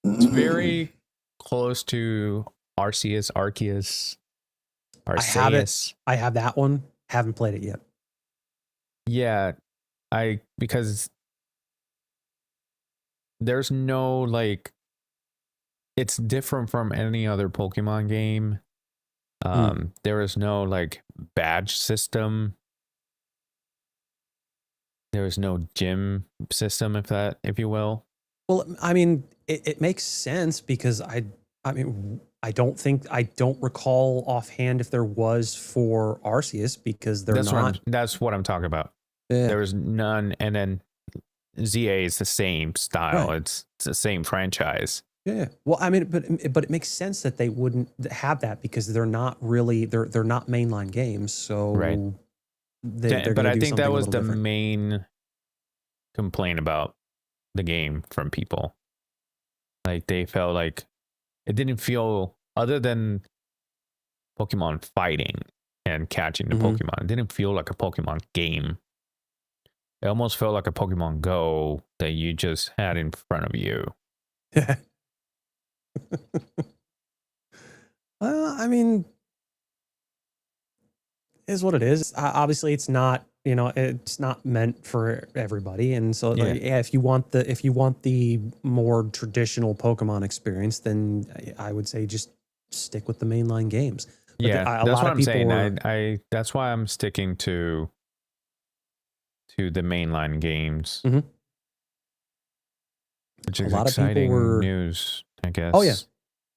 very close to Arceus. I have that one. Haven't played it yet. Yeah, because there's no like, it's different from any other Pokemon game. There is no like badge system. There is no gym system, if you will. Well, I mean, it makes sense because I don't recall offhand if there was for Arceus, because that's what I'm talking about. Yeah. There was none, and then ZA is the same style. Right. It's the same franchise. Yeah. Well, I mean, but it makes sense that they wouldn't have that because they're not really they're not mainline games. So right. But I think that was the main complaint about the game from people. Like, they felt like it didn't feel, other than Pokemon fighting and catching the Pokemon, it didn't feel like a Pokemon game. It almost felt like a Pokemon Go that you just had in front of you. Well, I mean, is what it is. Obviously, it's not it's not meant for everybody, and so Yeah. like, yeah, if you want the more traditional Pokemon experience, then I would say just stick with the mainline games. But Yeah, a that's lot what of I'm people saying. were, I that's why I'm sticking to the mainline games, Mhm. which a is lot of people exciting were. news, I Oh yeah, guess.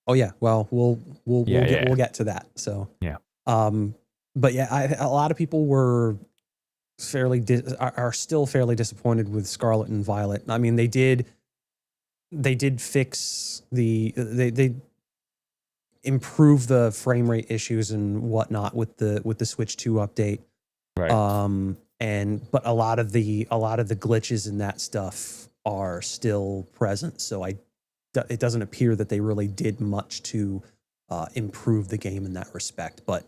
oh yeah. Well, Yeah, we'll yeah, get to that. So, yeah. um, but yeah, a lot of people were are still fairly disappointed with Scarlet and Violet. I mean, they did fix they improve the frame rate issues and whatnot with the Switch 2 update. Right. And but a lot of the glitches in that stuff are still present. So it doesn't appear that they really did much to improve the game in that respect. But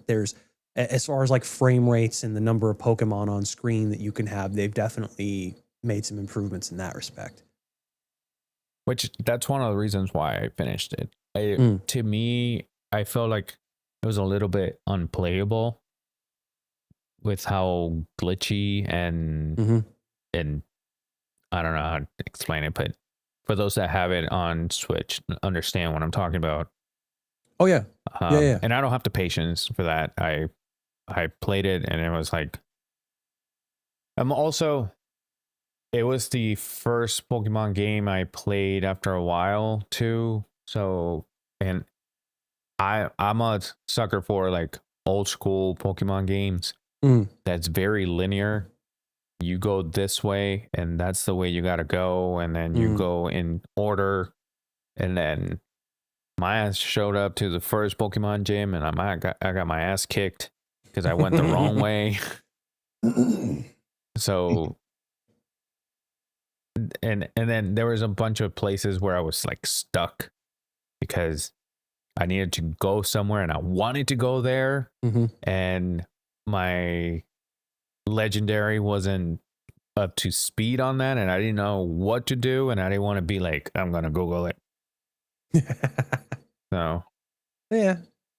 as far as like frame rates and the number of Pokemon on screen that you can have, they've definitely made some improvements in that respect. Which that's one of the reasons why I finished it. Mm. To me, I felt like it was a little bit unplayable with how glitchy Mm-hmm. and I don't know how to explain it, but for those that have it on Switch, understand what I'm talking about. Oh yeah, yeah. And I don't have the patience for that. I played it and it was like I'm also it was the first Pokemon game I played after a while too. So and I'm a sucker for like old school Pokemon games Mm. that's very linear. You go this way and that's the way you got to go and then you Mm. go in order and then my ass showed up to the first Pokemon gym and I got my ass kicked because I went the wrong way. So and then there was a bunch of places where I was like stuck because I needed to go somewhere and I wanted to go there Mm-hmm. and my legendary wasn't up to speed on that and I didn't know what to do and I didn't want to be like I'm gonna Google it. So Yeah,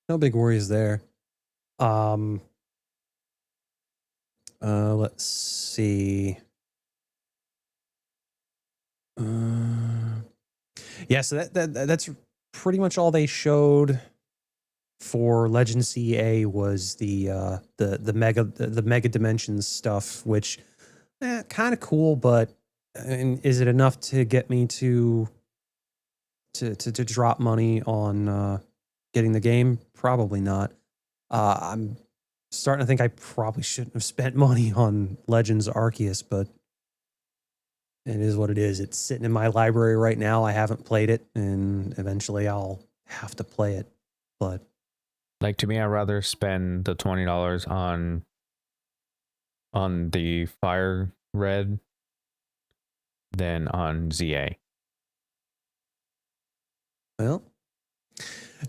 no big worries there. Um, let's see. Yeah, so that's pretty much all they showed for Legend CA was the mega dimensions stuff, which kind of cool, but is it enough to get me to drop money on getting the game? Probably not. I'm starting to think I probably shouldn't have spent money on Legends Arceus, but it is what it is. It's sitting in my library right now. I haven't played it, and eventually I'll have to play it. But like to me I'd rather spend the $20 on the Fire Red than on ZA. well,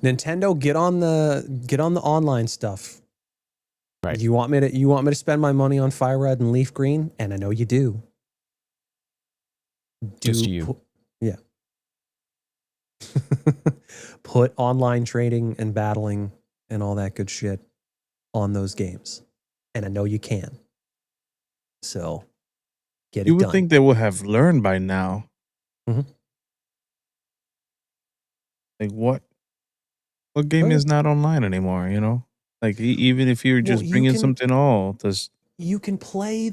Nintendo, get on the online stuff. Right. You want me to spend my money on Fire Red and Leaf Green, and I know you do. Just you. Yeah. Put online trading and battling and all that good shit on those games. And I know you can. So get You it would done. think they would have learned by now. Mhm. Like what game is not online anymore? You know, like even if you're Well, just bringing something all, does you can play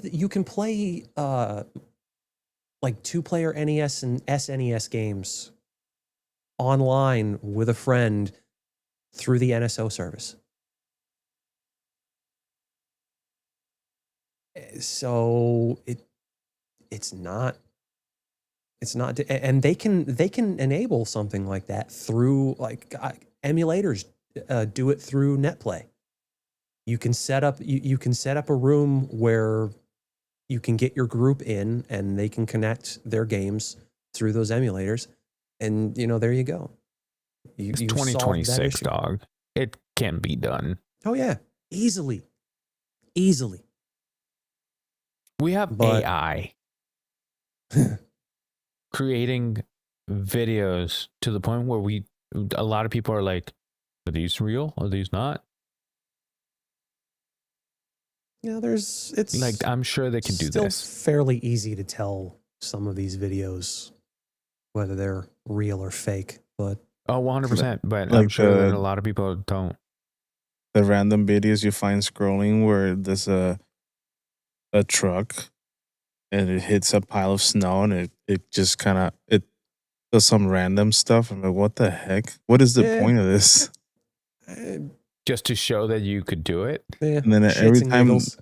like 2-player NES and SNES games online with a friend through the NSO service. So it's not and they can enable something like that through like emulators do it through NetPlay. You can set up you can set up a room where you can get your group in and they can connect their games through those emulators. And there you go. It's You solved that 2026, issue. dog. It can be done. Oh yeah, easily. We have But AI creating videos to the point where a lot of people are like, are these real? Are these not? Yeah, it's Like, I'm sure they can do still this. fairly easy to tell some of these videos whether they're real or fake, but Oh, 100%. But I'm Like sure that a lot of people don't. the random videos you find scrolling where there's a truck and it hits a pile of snow and it just kind of it does some random stuff. I'm like, what the heck? What is the Yeah. point of this? Just to show that you could do it. Yeah, And then shits and giggles.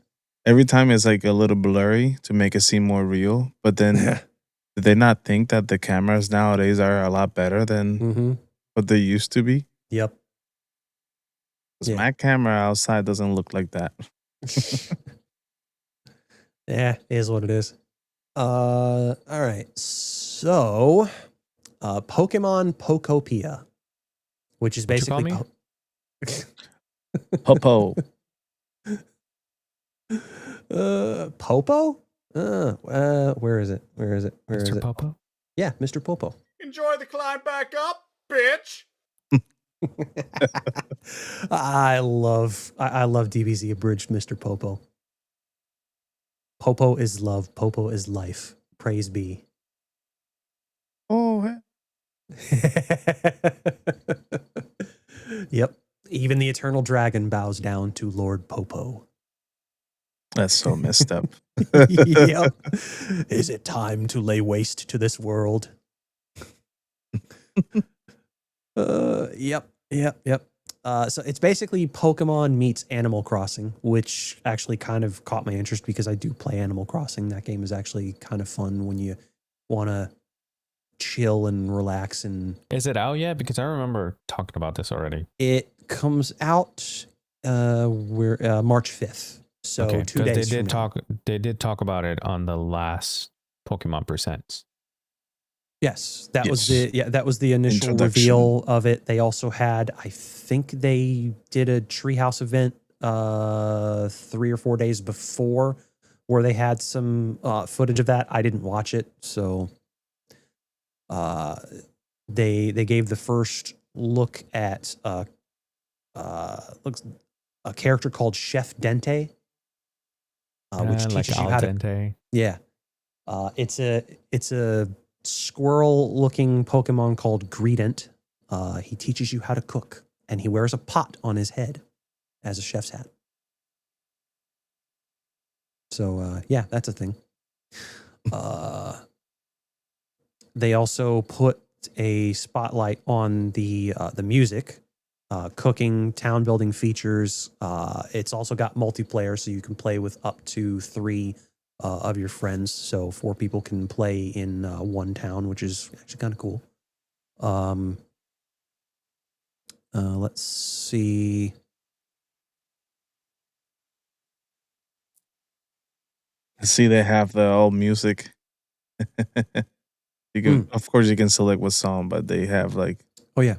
every time it's like a little blurry to make it seem more real. But then did they not think that the cameras nowadays are a lot better than Mm-hmm. what they used to be? Yep. Because Yeah. my camera outside doesn't look like that. Yeah, it is what it is. All right. So, Pokemon Pokopia, which is What'd you call basically Popo. Popo? Where is it? Where is it? Where is Mr. it? Popo? Yeah, Mr. Popo. Enjoy the climb back up, bitch. I love DBZ abridged Mr. Popo. Popo is love. Popo is life. Praise be. Oh, Yep. Even the eternal dragon bows down to Lord Popo. that's so messed up. Yep. Is it time to lay waste to this world? Yep. So it's basically Pokemon meets Animal Crossing, which actually kind of caught my interest because I do play Animal Crossing. That game is actually kind of fun when you want to chill and relax. And Is it out yet? Because I remember talking about this already. it comes out March 5th. So Okay, 2 days from now. They did talk about it on the last Pokemon Presents. Yes, that was Yes. the initial Introduction. reveal of it. They also had, I think they did a Treehouse event 3 or 4 days before where they had some footage of that. I didn't watch it, so they gave the first look at looks a character called Chef Dente, which like teaches you al how to dente. it's a squirrel-looking Pokemon called Greedent. He teaches you how to cook, and he wears a pot on his head as a chef's hat. So, yeah, that's a thing. They also put a spotlight on the music, cooking, town building features. It's also got multiplayer, so you can play with up to 3 of your friends. So 4 people can play in one town, which is actually kind of cool. Let's see. See, they have the old music. You can, of course, you can select what song, but they have like Oh yeah.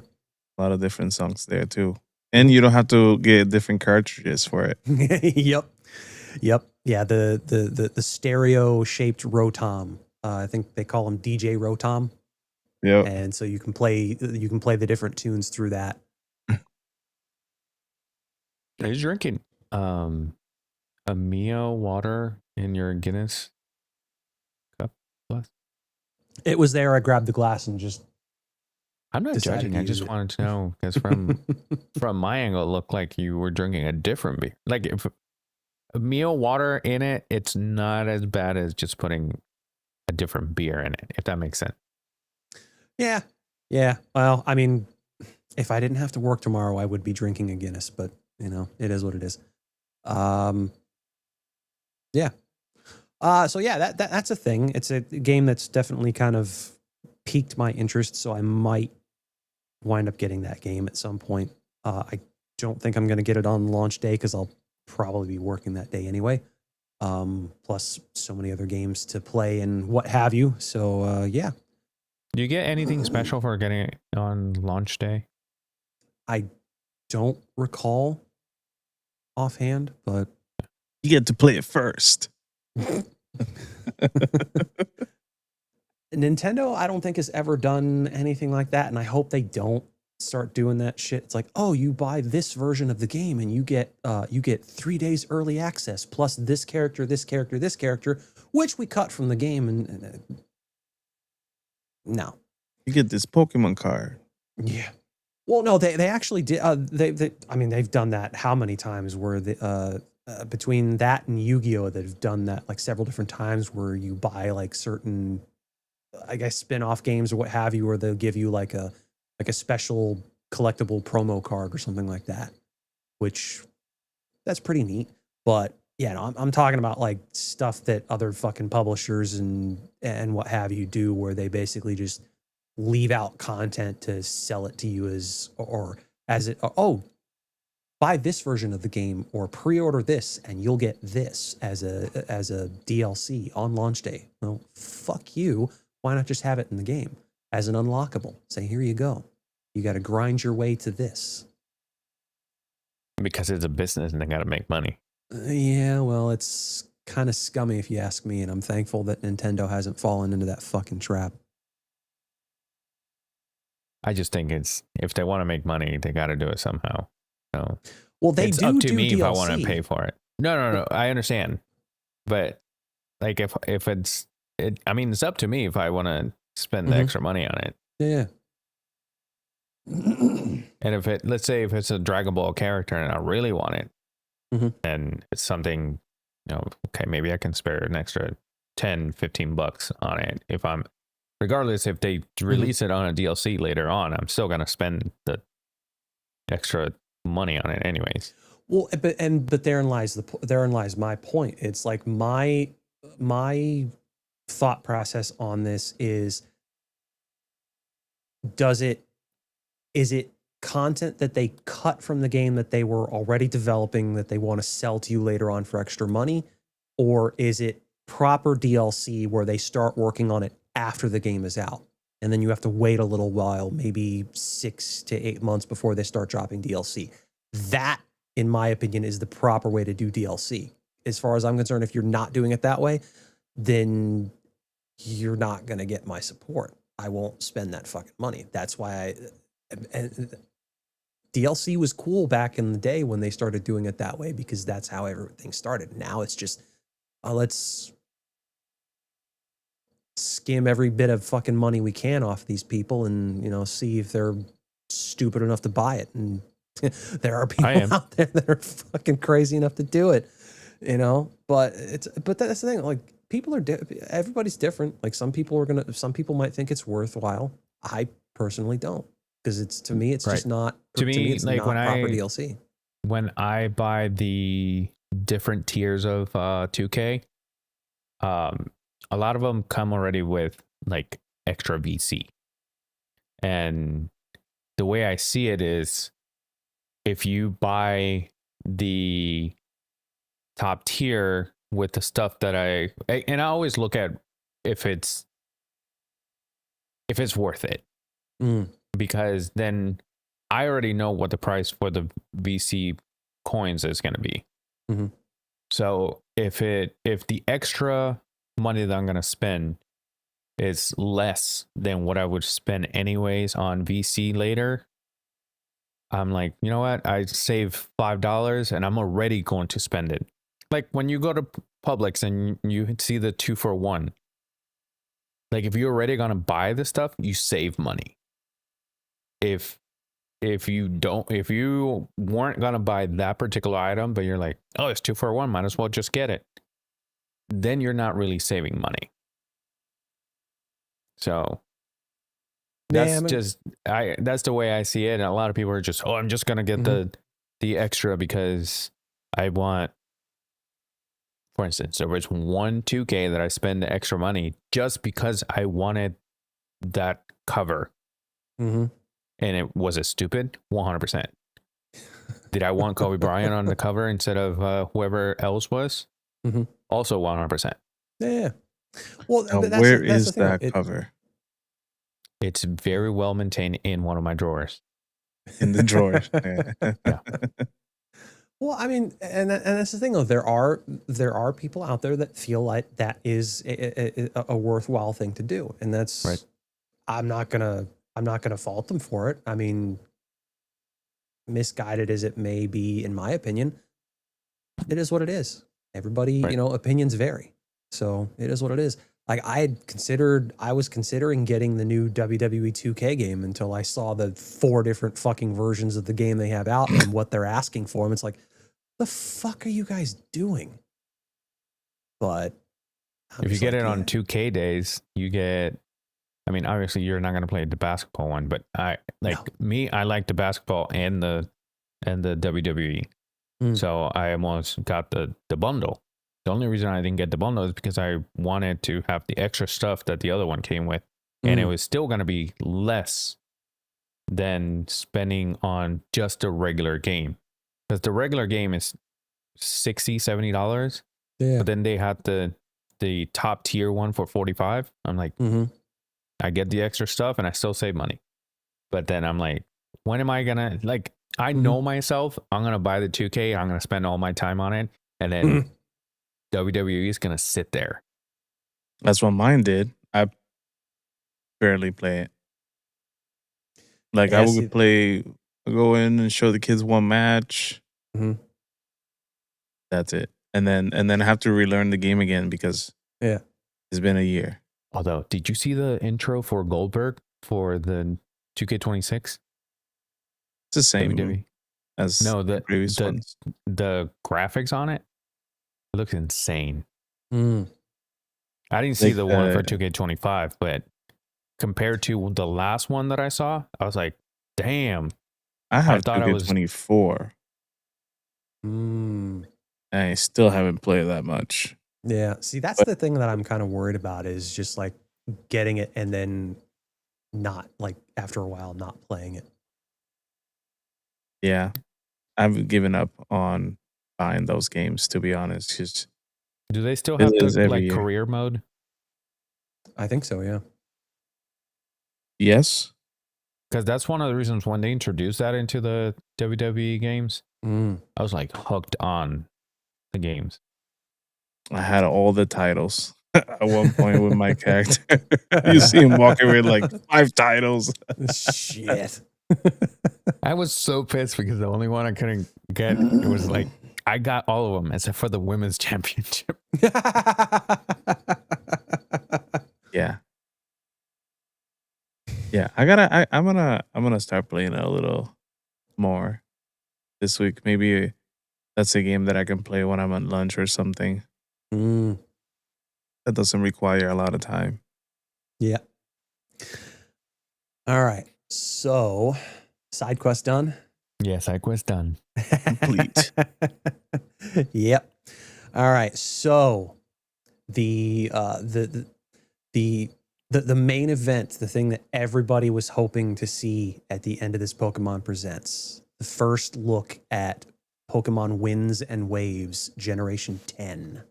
a lot of different songs there too, and you don't have to get different cartridges for it. Yep. Yeah, the stereo shaped Rotom. I think they call him DJ Rotom, Yep. and so you can play the different tunes through that. Are you drinking a Mio water in your Guinness cup? It was there. I grabbed the glass and just. I'm not Decided judging. to I use just it. wanted to know because from my angle, it looked like you were drinking a different beer. Like if a Mio water in it, it's not as bad as just putting a different beer in it. If that makes sense. Yeah. Well, I mean, if I didn't have to work tomorrow, I would be drinking a Guinness. But it is what it is. Yeah. So yeah, that's a thing. It's a game that's definitely kind of piqued my interest. So I might wind up getting that game at some point. I don't think I'm going to get it on launch day because I'll probably be working that day anyway. Plus so many other games to play and what have you. So yeah. Do you get anything special for getting it on launch day? I don't recall offhand, but You get to play it first. Nintendo, I don't think has ever done anything like that, and I hope they don't. start doing that shit. It's like, oh, you buy this version of the game and you get 3 days early access plus this character, this character, this character, which we cut from the game. And no, You get this Pokemon card. yeah. Well, no, they actually did. I mean, they've done that how many times? Where between that and Yu-Gi-Oh, they've done that like several different times, where you buy like certain, I guess, spin-off games or what have you, or they'll give you like a special collectible promo card or something like that, which that's pretty neat. But yeah, no, I'm talking about like stuff that other fucking publishers and what have you do, where they basically just leave out content to sell it to you as oh, buy this version of the game or pre-order this and you'll get this as a DLC on launch day. Well, fuck you. Why not just have it in the game as an unlockable? Say, here you go. You got to grind your way to this. Because it's a business and they got to make money. Yeah, well, it's kind of scummy if you ask me, and I'm thankful that Nintendo hasn't fallen into that fucking trap. I just think if they want to make money, they got to do it somehow. So Well, they it's do up to do me DLC. if I want to pay for it. No. I understand, but like if it's I mean, it's up to me if I want to spend the extra money on it. Yeah. And if let's say if it's a Dragon Ball character and I really want it, and it's something, okay, maybe I can spare an extra $10-15 on it. Regardless if they release it on a DLC later on, I'm still gonna spend the extra money on it anyways. Well, but therein lies my point. It's like my thought process on this is it content that they cut from the game that they were already developing that they want to sell to you later on for extra money, or is it proper DLC where they start working on it after the game is out and then you have to wait a little while, maybe 6 to 8 months before they start dropping DLC? That, in my opinion, is the proper way to do DLC. As far as I'm concerned, if you're not doing it that way, then you're not going to get my support. I won't spend that fucking money. That's why DLC was cool back in the day when they started doing it that way, because that's how everything started. Now it's just, let's skim every bit of fucking money we can off these people and, see if they're stupid enough to buy it. And there are people out there that are fucking crazy enough to do it, but that's the thing. Like, people are, everybody's different. Like, some people might think it's worthwhile. I personally don't, because to me, it's just not, to me, it's like not proper DLC. When I buy the different tiers of 2K, a lot of them come already with like extra VC. And the way I see it is, if you buy the top tier with the stuff that I always look at if it's worth it, because then I already know what the price for the VC coins is going to be. So if the extra money that I'm going to spend is less than what I would spend anyways on VC later, I'm like, you know what? I save $5 and I'm already going to spend it. Like when you go to Publix and you see the 2-for-1, like if you're already going to buy the stuff, you save money. If you weren't going to buy that particular item, but you're like, oh, it's 2-for-1, might as well just get it, then you're not really saving money. So that's that's the way I see it. And a lot of people are just, I'm just gonna get the extra because I want. For instance, there was one 2K that I spent the extra money just because I wanted that cover. And was it stupid? 100%. Did I want Kobe Bryant on the cover instead of whoever else was? Also 100%. Yeah. Well, where is that cover? It's very well maintained in one of my drawers. In the drawer. Yeah. Well, I mean, and that's the thing though. There are people out there that feel like that is a worthwhile thing to do, and that's right. I'm not gonna fault them for it. I mean, misguided as it may be, in my opinion, it is what it is. Everybody, Right. opinions vary. So it is what it is. Like I was considering getting the new WWE 2K game until I saw the 4 different fucking versions of the game they have out and what they're asking for. And it's like, the fuck are you guys doing? But I'm If you just get like, it on yeah. 2K days, you get. I mean, obviously, you're not going to play the basketball one, but I like the basketball and the WWE. Mm. So I almost got the bundle. The only reason I didn't get the bundle is because I wanted to have the extra stuff that the other one came with, and it was still going to be less than spending on just a regular game, because the regular game is $60-$70, Yeah. but then they had the top tier one for $45. I'm like, I get the extra stuff and I still save money. But then I'm like, when am I gonna, like, I know myself, I'm gonna buy the 2K, I'm gonna spend all my time on it, and then WWE is gonna sit there. That's what mine did. I barely play it. Like Yeah, I see- would play, go in and show the kids one match. Mhm. That's it, and then I have to relearn the game again because Yeah. it's been a year. Although, did you see the intro for Goldberg for the 2K26 It's the same WWE? as No, the previous ones. the graphics on it looks insane. Mm. I didn't see Like, the one for 2K25, but compared to the last one that I saw, I was like, damn. I have thought I was 2K24. Mm. I still haven't played that much. Yeah. See, that's But- the thing that I'm kind of worried about is just like getting it and then not, like, after a while, not playing it. Yeah, I've given up on buying those games, to be honest. Just Do they still It have is the every like year. career mode? I think so, yeah. yes, Because that's one of the reasons when they introduced that into the WWE games, Mm. I was like hooked on the games. I had all the titles at one point with my character. You see him walking with like 5 titles. Shit. I was so pissed because the only one I couldn't get, it was like, I got all of them except for the women's championship. Yeah. Yeah, I'm gonna start playing it a little more this week. Maybe that's a game that I can play when I'm at lunch or something. Mm. That doesn't require a lot of time. Yeah. All right. So, side quest done. Yes, side quest done. Complete. Yep. All right. So, the main event, the thing that everybody was hoping to see at the end of this Pokemon Presents, the first look at Pokemon Winds and Waves Generation 10.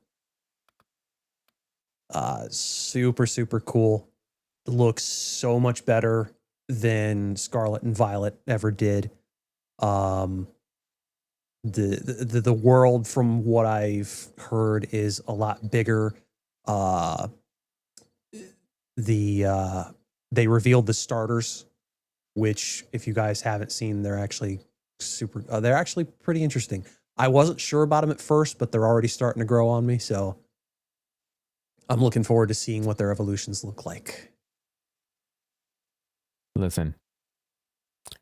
Super, super cool. Looks so much better than Scarlet and Violet ever did. The world, from what I've heard, is a lot bigger. They revealed the starters, which, if you guys haven't seen, they're actually they're actually pretty interesting. I wasn't sure about them at first, but they're already starting to grow on me, so I'm looking forward to seeing what their evolutions look like. Listen, I'm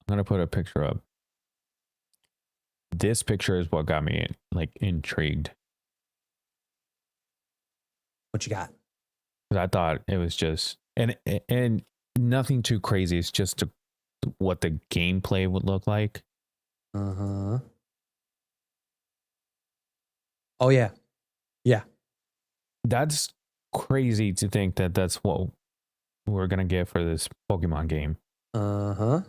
gonna put a picture up. This picture is what got me like intrigued. What you got? 'Cause I thought it was just and nothing too crazy. It's just what the gameplay would look like. Uh-huh. Oh, yeah. Yeah. That's crazy to think that that's what we're gonna get for this Pokemon game. Uh-huh.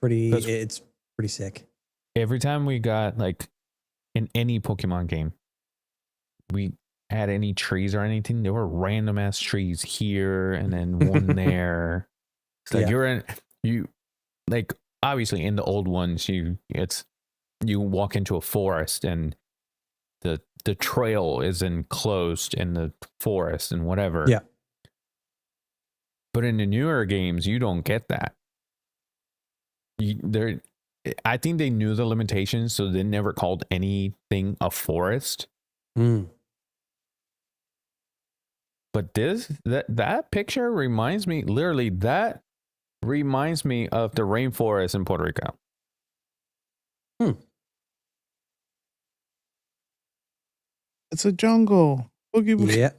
It's pretty sick. Every time we got like in any Pokemon game, we had any trees or anything, there were random ass trees here and then one there. It's like Yeah. you like obviously in the old ones you walk into a forest and the trail is enclosed in the forest and whatever. Yeah. But in the newer games, you don't get that. I think they knew the limitations, so they never called anything a forest. Mm. But that picture reminds me, literally, that reminds me of the rainforest in Puerto Rico. It's a jungle. Boogie boogie. Yeah.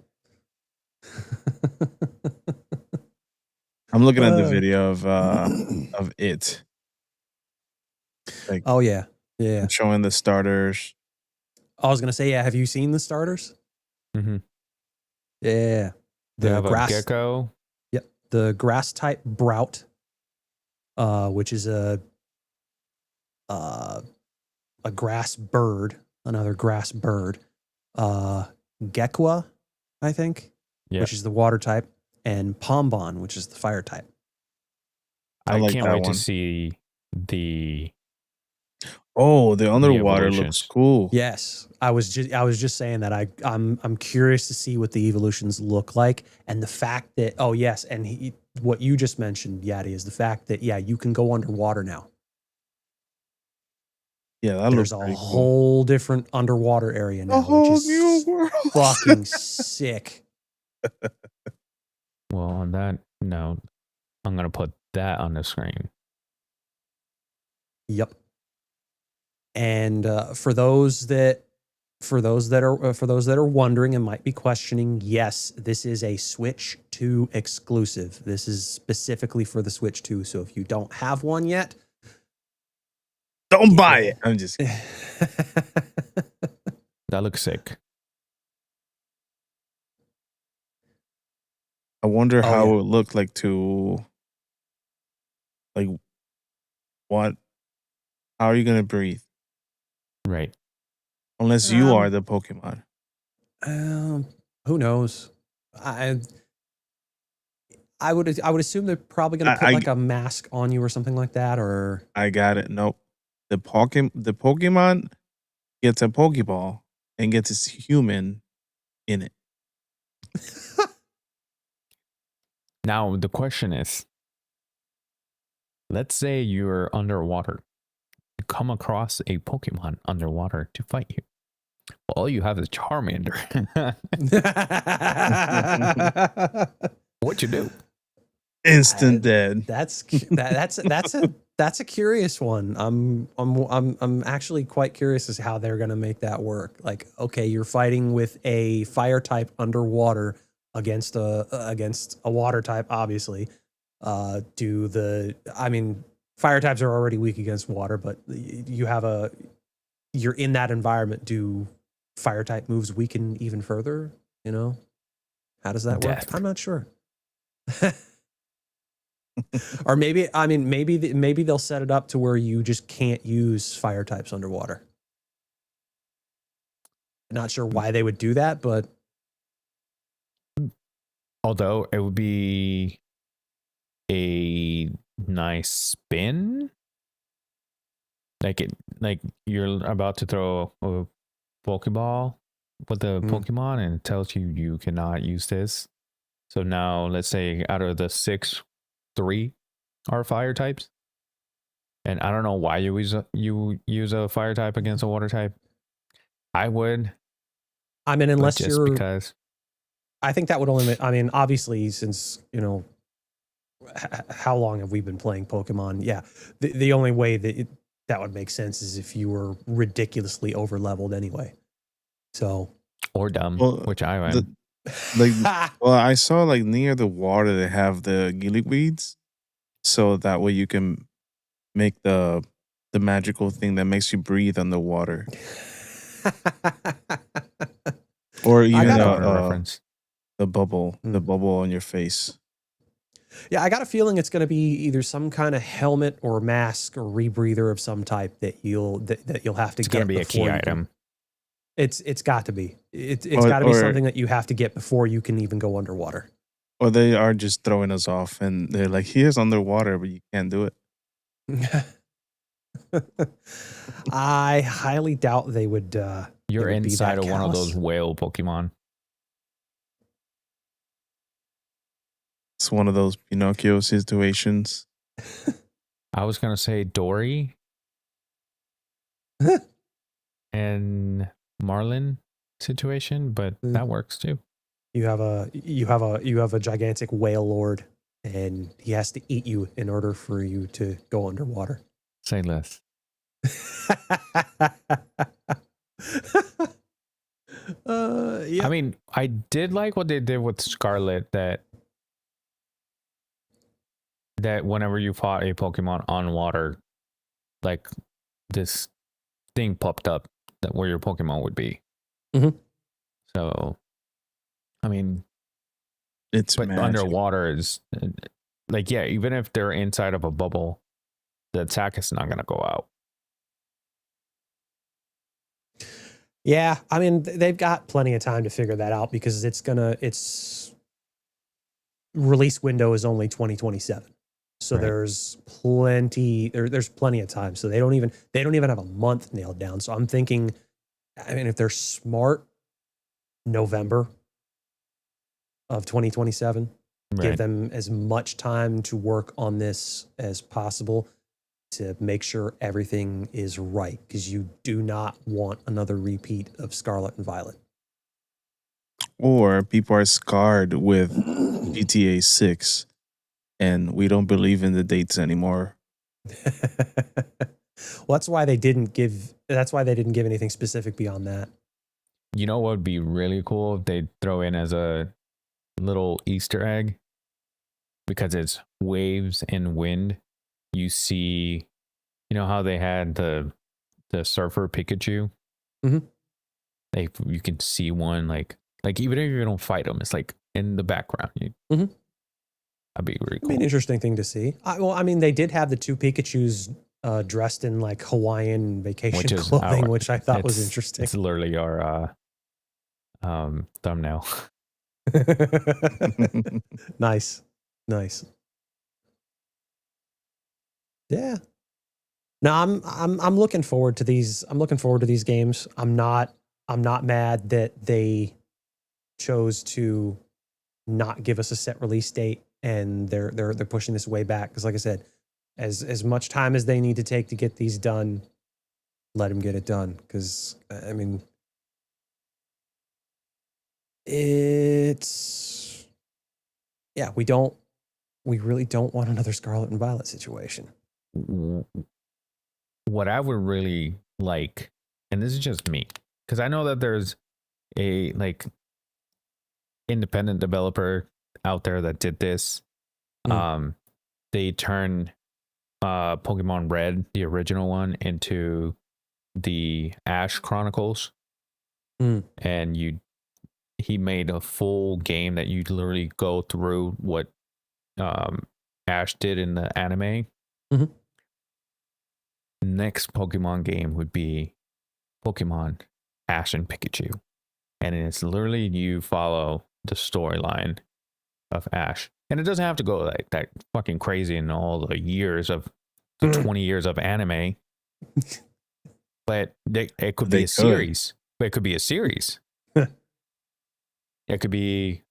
I'm looking at the video of it. Like, Oh yeah, yeah. showing the starters. I was gonna say, yeah. Have you seen the starters? Mm-hmm. Yeah. They The have grass. a gecko. Yep. The grass type brout, which is a grass bird, another grass bird. Gekwa, I think, which is the water type, and Pombon, which is the fire type. I like can't that wait one. to see the the underwater evolutions. looks cool. Yes, I was just saying that I'm curious to see what the evolutions look like, and the fact that what you just mentioned, Yadi, is the fact that you can go underwater now. Yeah, that There's looks a pretty cool. whole different underwater area now, A whole which is new world. fucking sick. Well, on that note, I'm gonna put that on the screen. Yep. And for those that are wondering and might be questioning, yes, this is a Switch 2 exclusive. This is specifically for the Switch 2. So if you don't have one yet, Don't buy it. I'm just kidding. That looks sick. I wonder how yeah. it would look like to, like, what? How are you gonna breathe? Right. Unless you are the Pokemon. Who knows? I would assume they're probably going to put like a mask on you or something like that. Or I got it. Nope. The Pokemon gets a Pokeball and gets its human in it. Now the question is, let's say you're underwater. You come across a Pokemon underwater to fight you. All you have is Charmander. What you do? Instant dead. That's a curious one. I'm actually quite curious as to how they're gonna make that work. Like, okay, you're fighting with a fire type underwater against a water type, obviously. Fire types are already weak against water, but you're in that environment. Do fire type moves weaken even further? You know, how does that work? Death. I'm not sure. Or maybe they'll set it up to where you just can't use fire types underwater. Not sure why they would do that, but Although it would be a nice spin. Like you're about to throw a Pokeball with the Pokemon and it tells you cannot use this. So now let's say out of the 6, 3 are fire types. And I don't know why you use a fire type against a water type. I would. I mean, unless just because. I think that would only. I mean, obviously, since how long have we been playing Pokemon? Yeah, the only way that would make sense is if you were ridiculously over leveled anyway. So or dumb, which I am. I saw like near the water they have the gillyweeds, so that way you can make the magical thing that makes you breathe underwater. Or even reference. The bubble on your face. Yeah, I got a feeling it's going to be either some kind of helmet or mask or rebreather of some type that you'll have to get. It's going to be a key item. It's got to be. It's got to be something that you have to get before you can even go underwater. Or they are just throwing us off and they're like, here's underwater, but you can't do it. I highly doubt they would. You're inside of callous. One of those whale Pokemon. It's one of those Pinocchio situations. I was gonna say Dory and Marlin situation, but that works too. You have a gigantic whale lord, and he has to eat you in order for you to go underwater. Say less. Yeah. I mean, I did like what they did with Scarlet, that whenever you fought a Pokemon on water, like this thing popped up that where your Pokemon would be. Mhm. So, I mean, It's but magic. underwater is like, yeah, even if they're inside of a bubble, the attack is not gonna go out. Yeah, I mean, they've got plenty of time to figure that out because its release window is only 2027. So Right. there's there's plenty of time. So they don't even have a month nailed down. So I'm thinking, I mean, if they're smart, November of 2027, give Right. them as much time to work on this as possible to make sure everything is right, because you do not want another repeat of Scarlet and Violet. Or people are scarred with GTA 6 and we don't believe in the dates anymore. Well, that's why they didn't give anything specific beyond that. You know what would be really cool if they throw in as a little Easter egg, because it's waves and wind. You see, you know how they had the surfer Pikachu. Mhm. You can see one like even if you don't fight them, it's like in the background. Mhm. That'd be really I cool. mean, interesting thing to see. I mean, they did have the two Pikachus dressed in like Hawaiian vacation Which is clothing, our- which I thought was It's- interesting. It's literally our thumbnail. Nice. Yeah. No, I'm looking forward to these. I'm looking forward to these games. I'm not mad that they chose to not give us a set release date, and they're pushing this way back, because like I said, as much time as they need to take to get these done, let them get it done, because I mean, it's, yeah, we really don't want another Scarlet and Violet situation. What I would really like, and this is just me, because I know that there's a like independent developer out there that did this. They turned Pokemon Red, the original one, into the Ash Chronicles. And he made a full game that you literally go through what Ash did in the anime. Mhm. Next Pokemon game would be Pokemon Ash and Pikachu, and it's literally you follow the storyline of Ash, and it doesn't have to go like that fucking crazy in all the years of the 20 years of anime, but it could be a series. But it could be a series. It could be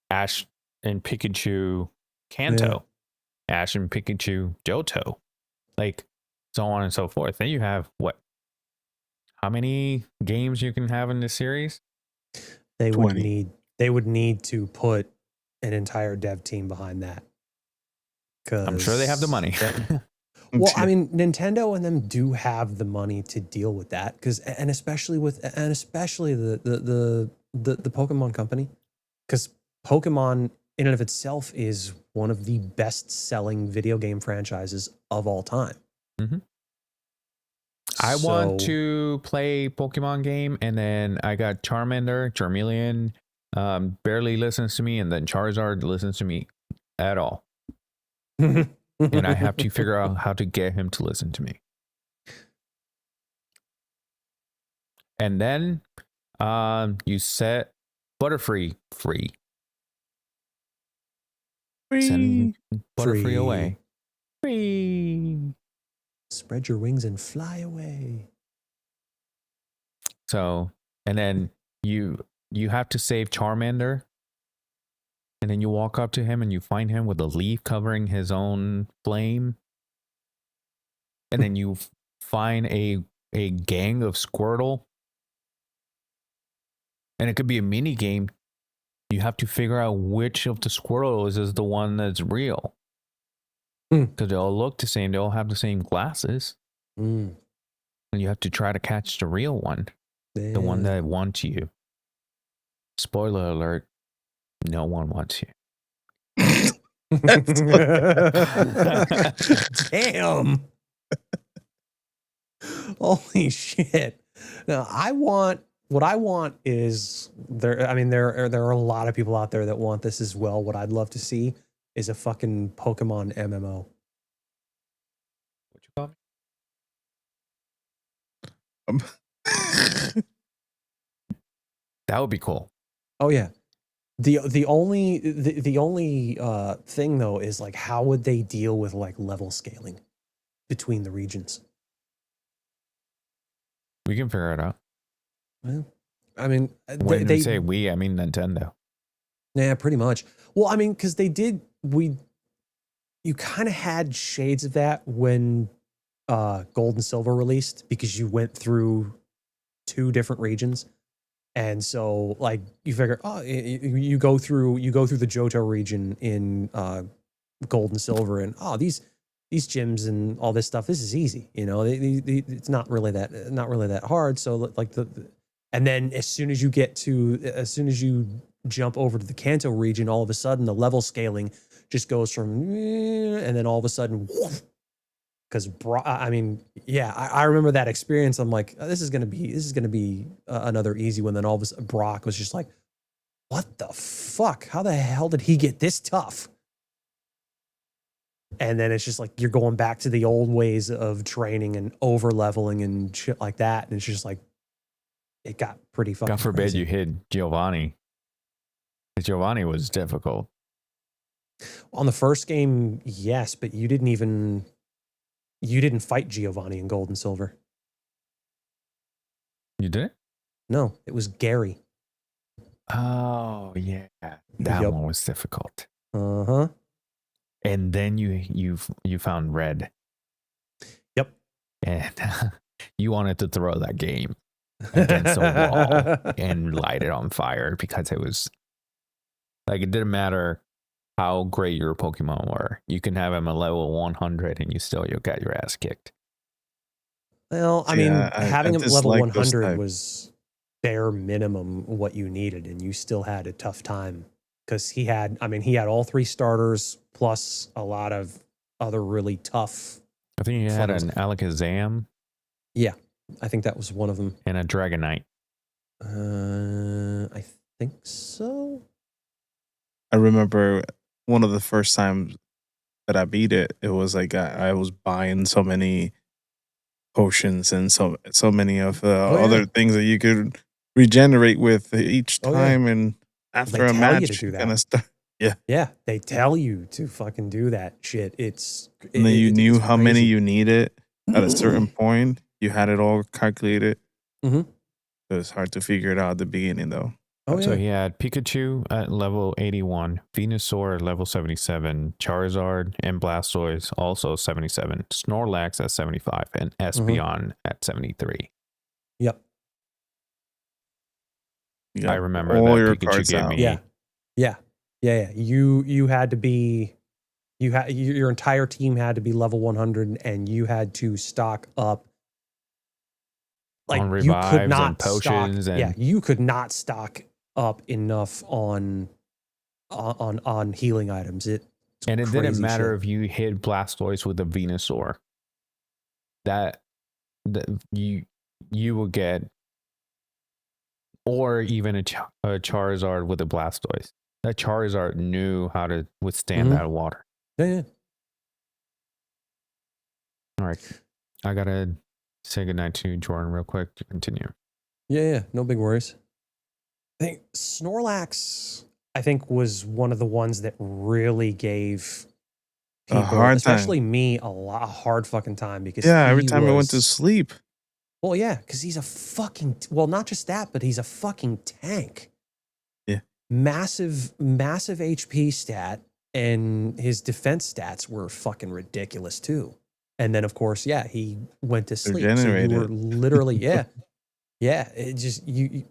Ash and Pikachu Kanto, Ash and Pikachu Johto, like so on and so forth. Then you have what? How many games you can have in this series? They 20. would need to put an entire dev team behind that. I'm sure they have the money. Well, I mean, Nintendo and them do have the money to deal with that, and especially the Pokemon company, because Pokemon in and of itself is one of the best-selling video game franchises of all time. Mm-hmm. I want to play Pokemon game, and then I got Charmeleon barely listens to me, and then Charizard listens to me at all. And I have to figure out how to get him to listen to me. And then you set Butterfree free. Send Butterfree away. Free. Spread your wings and fly away. So, and then you have to save Charmander and then you walk up to him and you find him with a leaf covering his own flame, and then you find a gang of Squirtle, and it could be a mini game. You have to figure out which of the Squirtles is the one that's real, because they all look the same. They all have the same glasses, and you have to try to catch the real one, the one that wants you. Spoiler alert: no one wants you. Damn. Holy shit. Now what I want is there are a lot of people out there that want this as well. What I'd love to see is a fucking Pokemon MMO. What you call me? That would be cool. Oh yeah. The only thing though is like, how would they deal with like level scaling between the regions? We can figure it out. Well, I mean, When they say we, I mean Nintendo. Yeah, pretty much. Well, I mean, because you kind of had shades of that when Gold and Silver released, because you went through 2 different regions. And so like you figure, you go through the Johto region in Gold and Silver, and these gyms and all this stuff, this is easy, you know, it's not really that hard. So like and then as soon as you jump over to the Kanto region, all of a sudden the level scaling just goes from, and then all of a sudden, because I remember that experience. I'm like, this is gonna be another easy one. Then all of a sudden Brock was just like, what the fuck? How the hell did he get this tough? And then it's just like you're going back to the old ways of training and over leveling and shit like that. And it's just like, it got pretty fucking God forbid crazy. you hit Giovanni. Giovanni was difficult. On the first game, yes, but you didn't fight Giovanni in Gold and Silver. You did? No, it was Gary. Oh yeah, that Yep. one was difficult. Uh-huh. And then you found Red. Yep. And you wanted to throw that game against the wall and light it on fire, because it was like, it didn't matter how great your Pokemon were. You can have them at level 100 and you'll get your ass kicked. Well, I mean, having him at level dislike those 100 type. was bare minimum what you needed, and you still had a tough time because he had all 3 starters plus a lot of other really tough. I think you had Funnels. an Alakazam Yeah, I think that was one of them. and a Dragonite. I think so. I remember one of the first times that I beat it, it was like I was buying so many potions and so many of the other things that you could regenerate with each time, and after They a tell you match, to do you that. kind of start. Yeah, they tell you to fucking do that shit. And then you knew it's how many crazy. you needed at a certain point. You had it all calculated. Mhm. It was hard to figure it out at the beginning, though. Oh yeah. So he had Pikachu at level 81, Venusaur at level 77, Charizard and Blastoise also 77, Snorlax at 75, and Espeon at 73. Yep. You got I remember all that your Pikachu cards gave out. me. Yeah. You had to be, your entire team had to be level 100, and you had to stock up. Like, On you could revives not and potions stock, and- you could not stock up enough on healing items. And it didn't crazy matter shit. if you hit Blastoise with a Venusaur. That you will get, or even a Charizard with a Blastoise. That Charizard knew how to withstand that water. Yeah. All right, I gotta say goodnight to Jordan real quick to continue. Yeah, no big worries. I think Snorlax, was one of the ones that really gave A people, hard time. especially me, a hard fucking time, because Every he time I went to was- sleep. Well, yeah, because he's a fucking, well, not just that, but he's a fucking tank. Yeah. massive HP stat, and his defense stats were fucking ridiculous too. And then of course, yeah, he went to sleep. So you were Regenerated. literally, yeah. It just you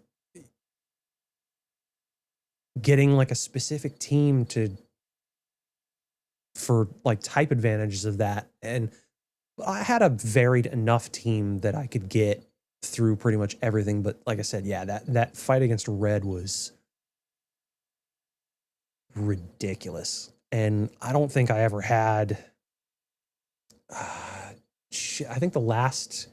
getting like a specific team for like type advantages of that. And I had a varied enough team that I could get through pretty much everything. But like I said, yeah, that fight against Red was ridiculous. And I don't think I ever had, I think the last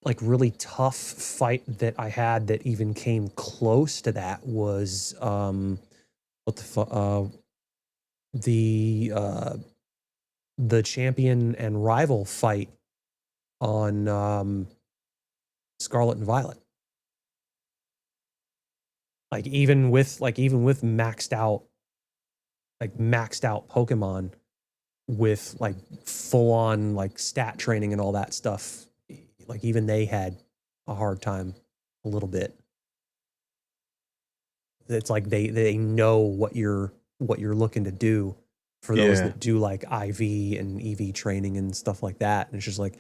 like really tough fight that I had that even came close to that was, what the fuck, the champion and rival fight on Scarlet and Violet. Like even with maxed out Pokemon with like full on like stat training and all that stuff, like even they had a hard time a little bit. It's like they know what you're looking to do for those that do like IV and EV training and stuff like that. And it's just like,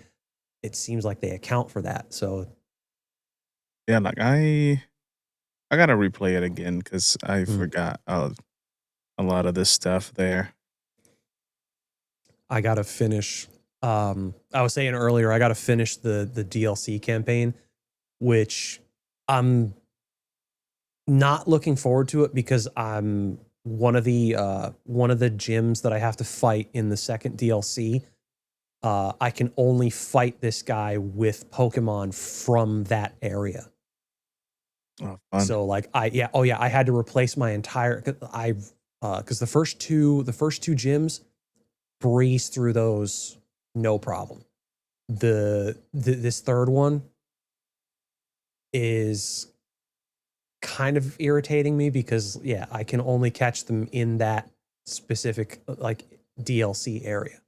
it seems like they account for that. So Yeah, like I gotta replay it again because I forgot a lot of this stuff there. I gotta finish. I was saying earlier, I gotta finish the DLC campaign, which I'm not looking forward to it because I'm one of the gyms that I have to fight in the second DLC. I can only fight this guy with Pokemon from that area. Oh, fun. So like I had to replace my entire because the first two gyms, breeze through those no problem. This third one is kind of irritating me because I can only catch them in that specific like DLC area.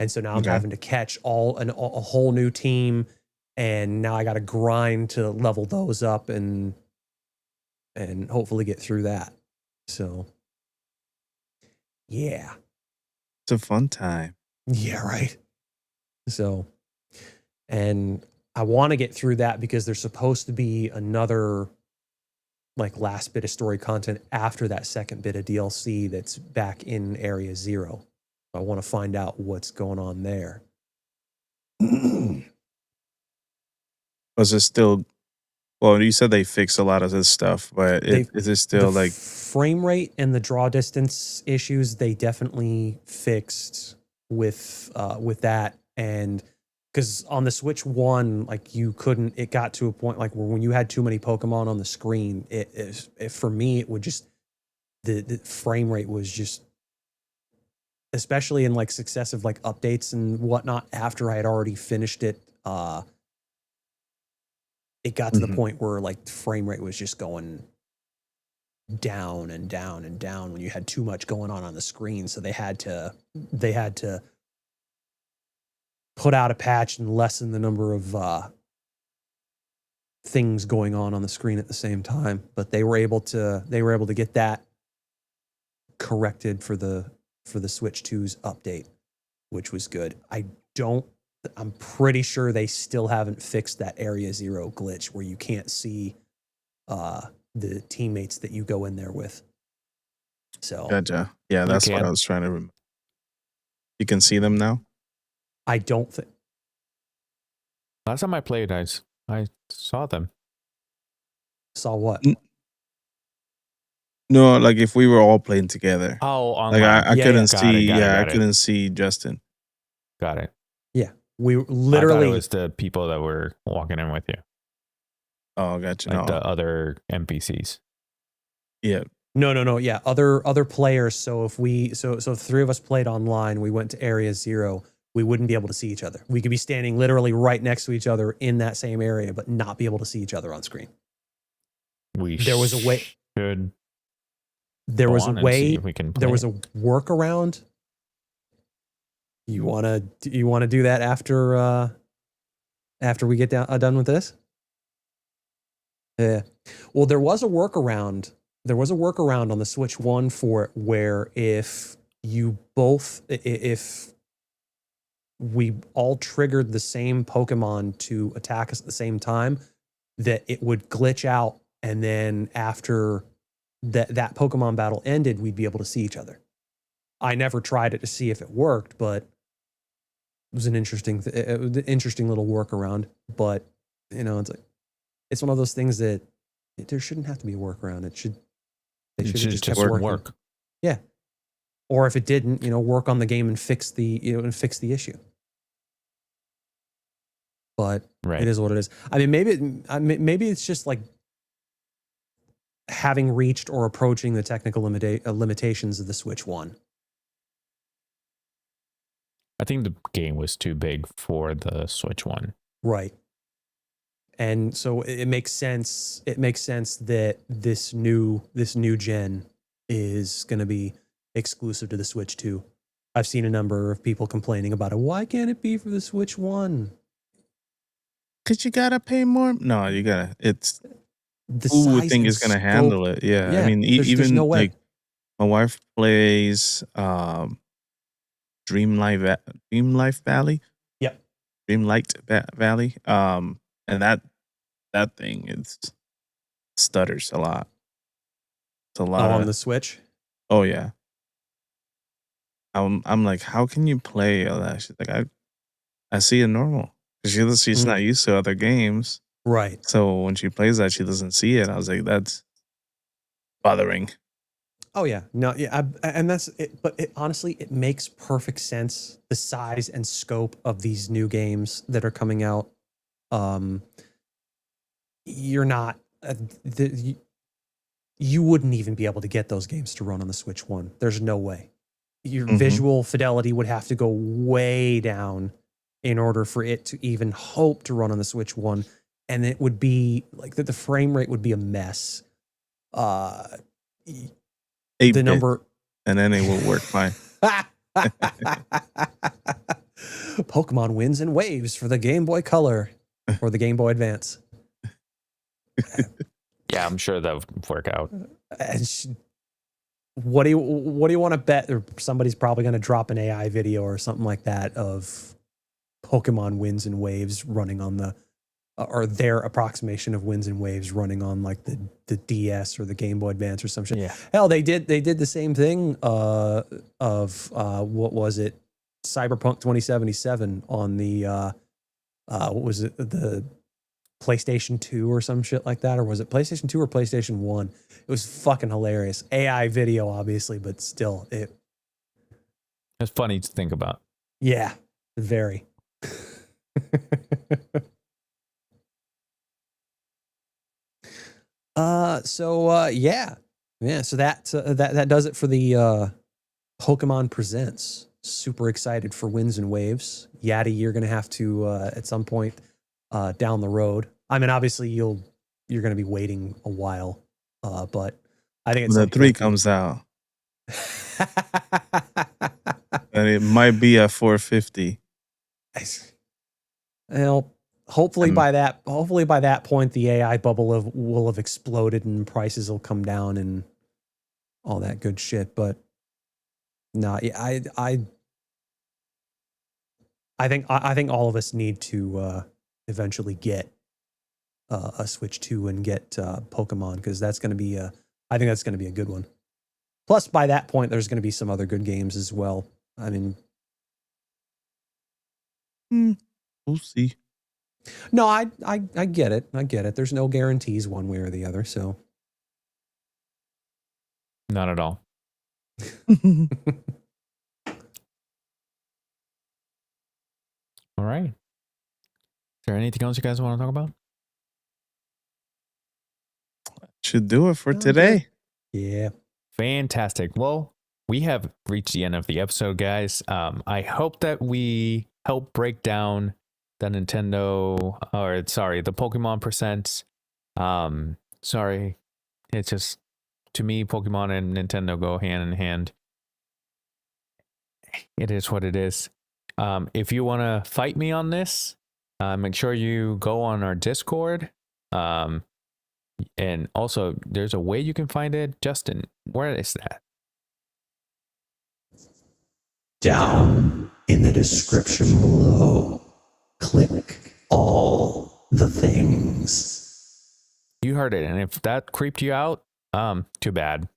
And so now I'm having to catch a whole new team, and now I got to grind to level those up and hopefully get through that. So yeah. It's a fun time. Yeah, right. So, and I want to get through that because there's supposed to be another like last bit of story content after that second bit of DLC that's back in Area 0. I want to find out what's going on there. Was it still? Well, you said they fixed a lot of this stuff, but is it still the like frame rate and the draw distance issues? They definitely fixed with that, and because on the Switch 1, like you couldn't. It got to a point like where when you had too many Pokemon on the screen, it for me it would just the frame rate was just, especially in like successive like updates and whatnot after I had already finished it. It got to the point where like the frame rate was just going down and down and down when you had too much going on the screen. So they had to put out a patch and lessen the number of things going on the screen at the same time. But they were able to get that corrected for the Switch 2's update, which was good. I'm pretty sure they still haven't fixed that Area 0 glitch where you can't see the teammates that you go in there with. So gotcha? Yeah, that's what I was trying to remember. You can see them now? I don't think. Last time I played, I saw them. Saw what? No, like if we were all playing together. Oh, online. Like I couldn't see. I couldn't see Justin. Got it. Yeah, we literally. I thought it was the people that were walking in with you. Oh, gotcha. Like the other NPCs. Yeah. No. Yeah, other players. So if so three of us played online, we went to Area 0. We wouldn't be able to see each other. We could be standing literally right next to each other in that same area, but not be able to see each other on screen. There was a way. There was a way. There was a workaround. You wanna do that after we get done with this? Yeah. Well, there was a workaround there was a workaround on the Switch 1 for it where if we all triggered the same Pokemon to attack us at the same time, that it would glitch out, and then after that Pokemon battle ended, we'd be able to see each other. I never tried it to see if it worked, but it was an interesting little workaround. But it's one of those things that there shouldn't have to be a workaround. They should have just kept working. Work. Yeah. Or if it didn't, work on the game and fix the issue. But Right. it is what it is. I mean, maybe it's just like having reached or approaching the technical limitations of the Switch 1. I think the game was too big for the Switch 1. Right. And so it makes sense. It makes sense that this new gen is going to be exclusive to the Switch 2. I've seen a number of people complaining about it. Why can't it be for the Switch 1? Because you gotta pay more. No, you gotta. It's The who would size think and is gonna scope- handle it? Yeah, Yeah, I mean, there's even no way. like my wife plays Dream Life Valley. Yep. Dreamlight Valley. And that thing is stutters a lot. It's a lot on of, the Switch. oh yeah. I'm like, how can you play all that? She's like, I see it normal. She's not used to other games. Right. So when she plays that, she doesn't see it. I was like, that's bothering. Oh yeah, no, yeah, and that's it. But honestly, it makes perfect sense. The size and scope of these new games that are coming out. You're not. You wouldn't even be able to get those games to run on the Switch 1. There's no way. Your visual fidelity would have to go way down in order for it to even hope to run on the Switch 1, and it would be like the frame rate would be a mess. 8-bit, number, and then it will work fine. Pokemon wins in waves for the Game Boy Color or the Game Boy Advance. Yeah, I'm sure that would work out. What do you want to bet? Or somebody's probably going to drop an AI video or something like that of Pokemon wins and waves running on the, or their approximation of winds and waves running on like the DS or the Game Boy Advance or some shit. Yeah. Hell, they did the same thing of what was it? Cyberpunk 2077 on the what was it? The PlayStation 2 or some shit like that, or was it PlayStation 2 or PlayStation 1? It was fucking hilarious. AI video, obviously, but still, It's funny to think about. yeah, very. So that does it for the Pokemon Presents. Super excited for Winds and Waves. Yadi, you're gonna have to at some point down the road. I mean, obviously you're gonna be waiting a while, but I think it's The 3 comes out, and it might be at $450. Well, hopefully by that point the AI bubble will have exploded and prices will come down and all that good shit. But no, yeah, I think all of us need to eventually get a Switch 2 and get Pokemon, because that's going to be I think that's going to be a good one. Plus, by that point, there's going to be some other good games as well. I mean, We'll see. no, I get it. I get it. There's no guarantees one way or the other. So, Not at all. All right. Is there anything else you guys want to talk about? Should do it for Okay. today. yeah. Fantastic. Well, we have reached the end of the episode, guys. I hope that we help break down the the Pokemon Presents. Sorry. It's just, to me, Pokemon and Nintendo go hand in hand. It is what it is. If you want to fight me on this, make sure you go on our Discord. And also, there's a way you can find it. Justin, where is that? Down in the description below, click all the things. You heard it. And if that creeped you out, too bad.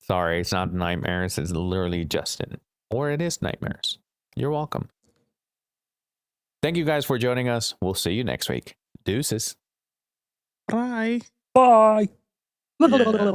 Sorry, it's not nightmares. It's literally Justin. Or it is nightmares. You're welcome. Thank you guys for joining us. We'll see you next week. Deuces. Bye. Bye. Yeah.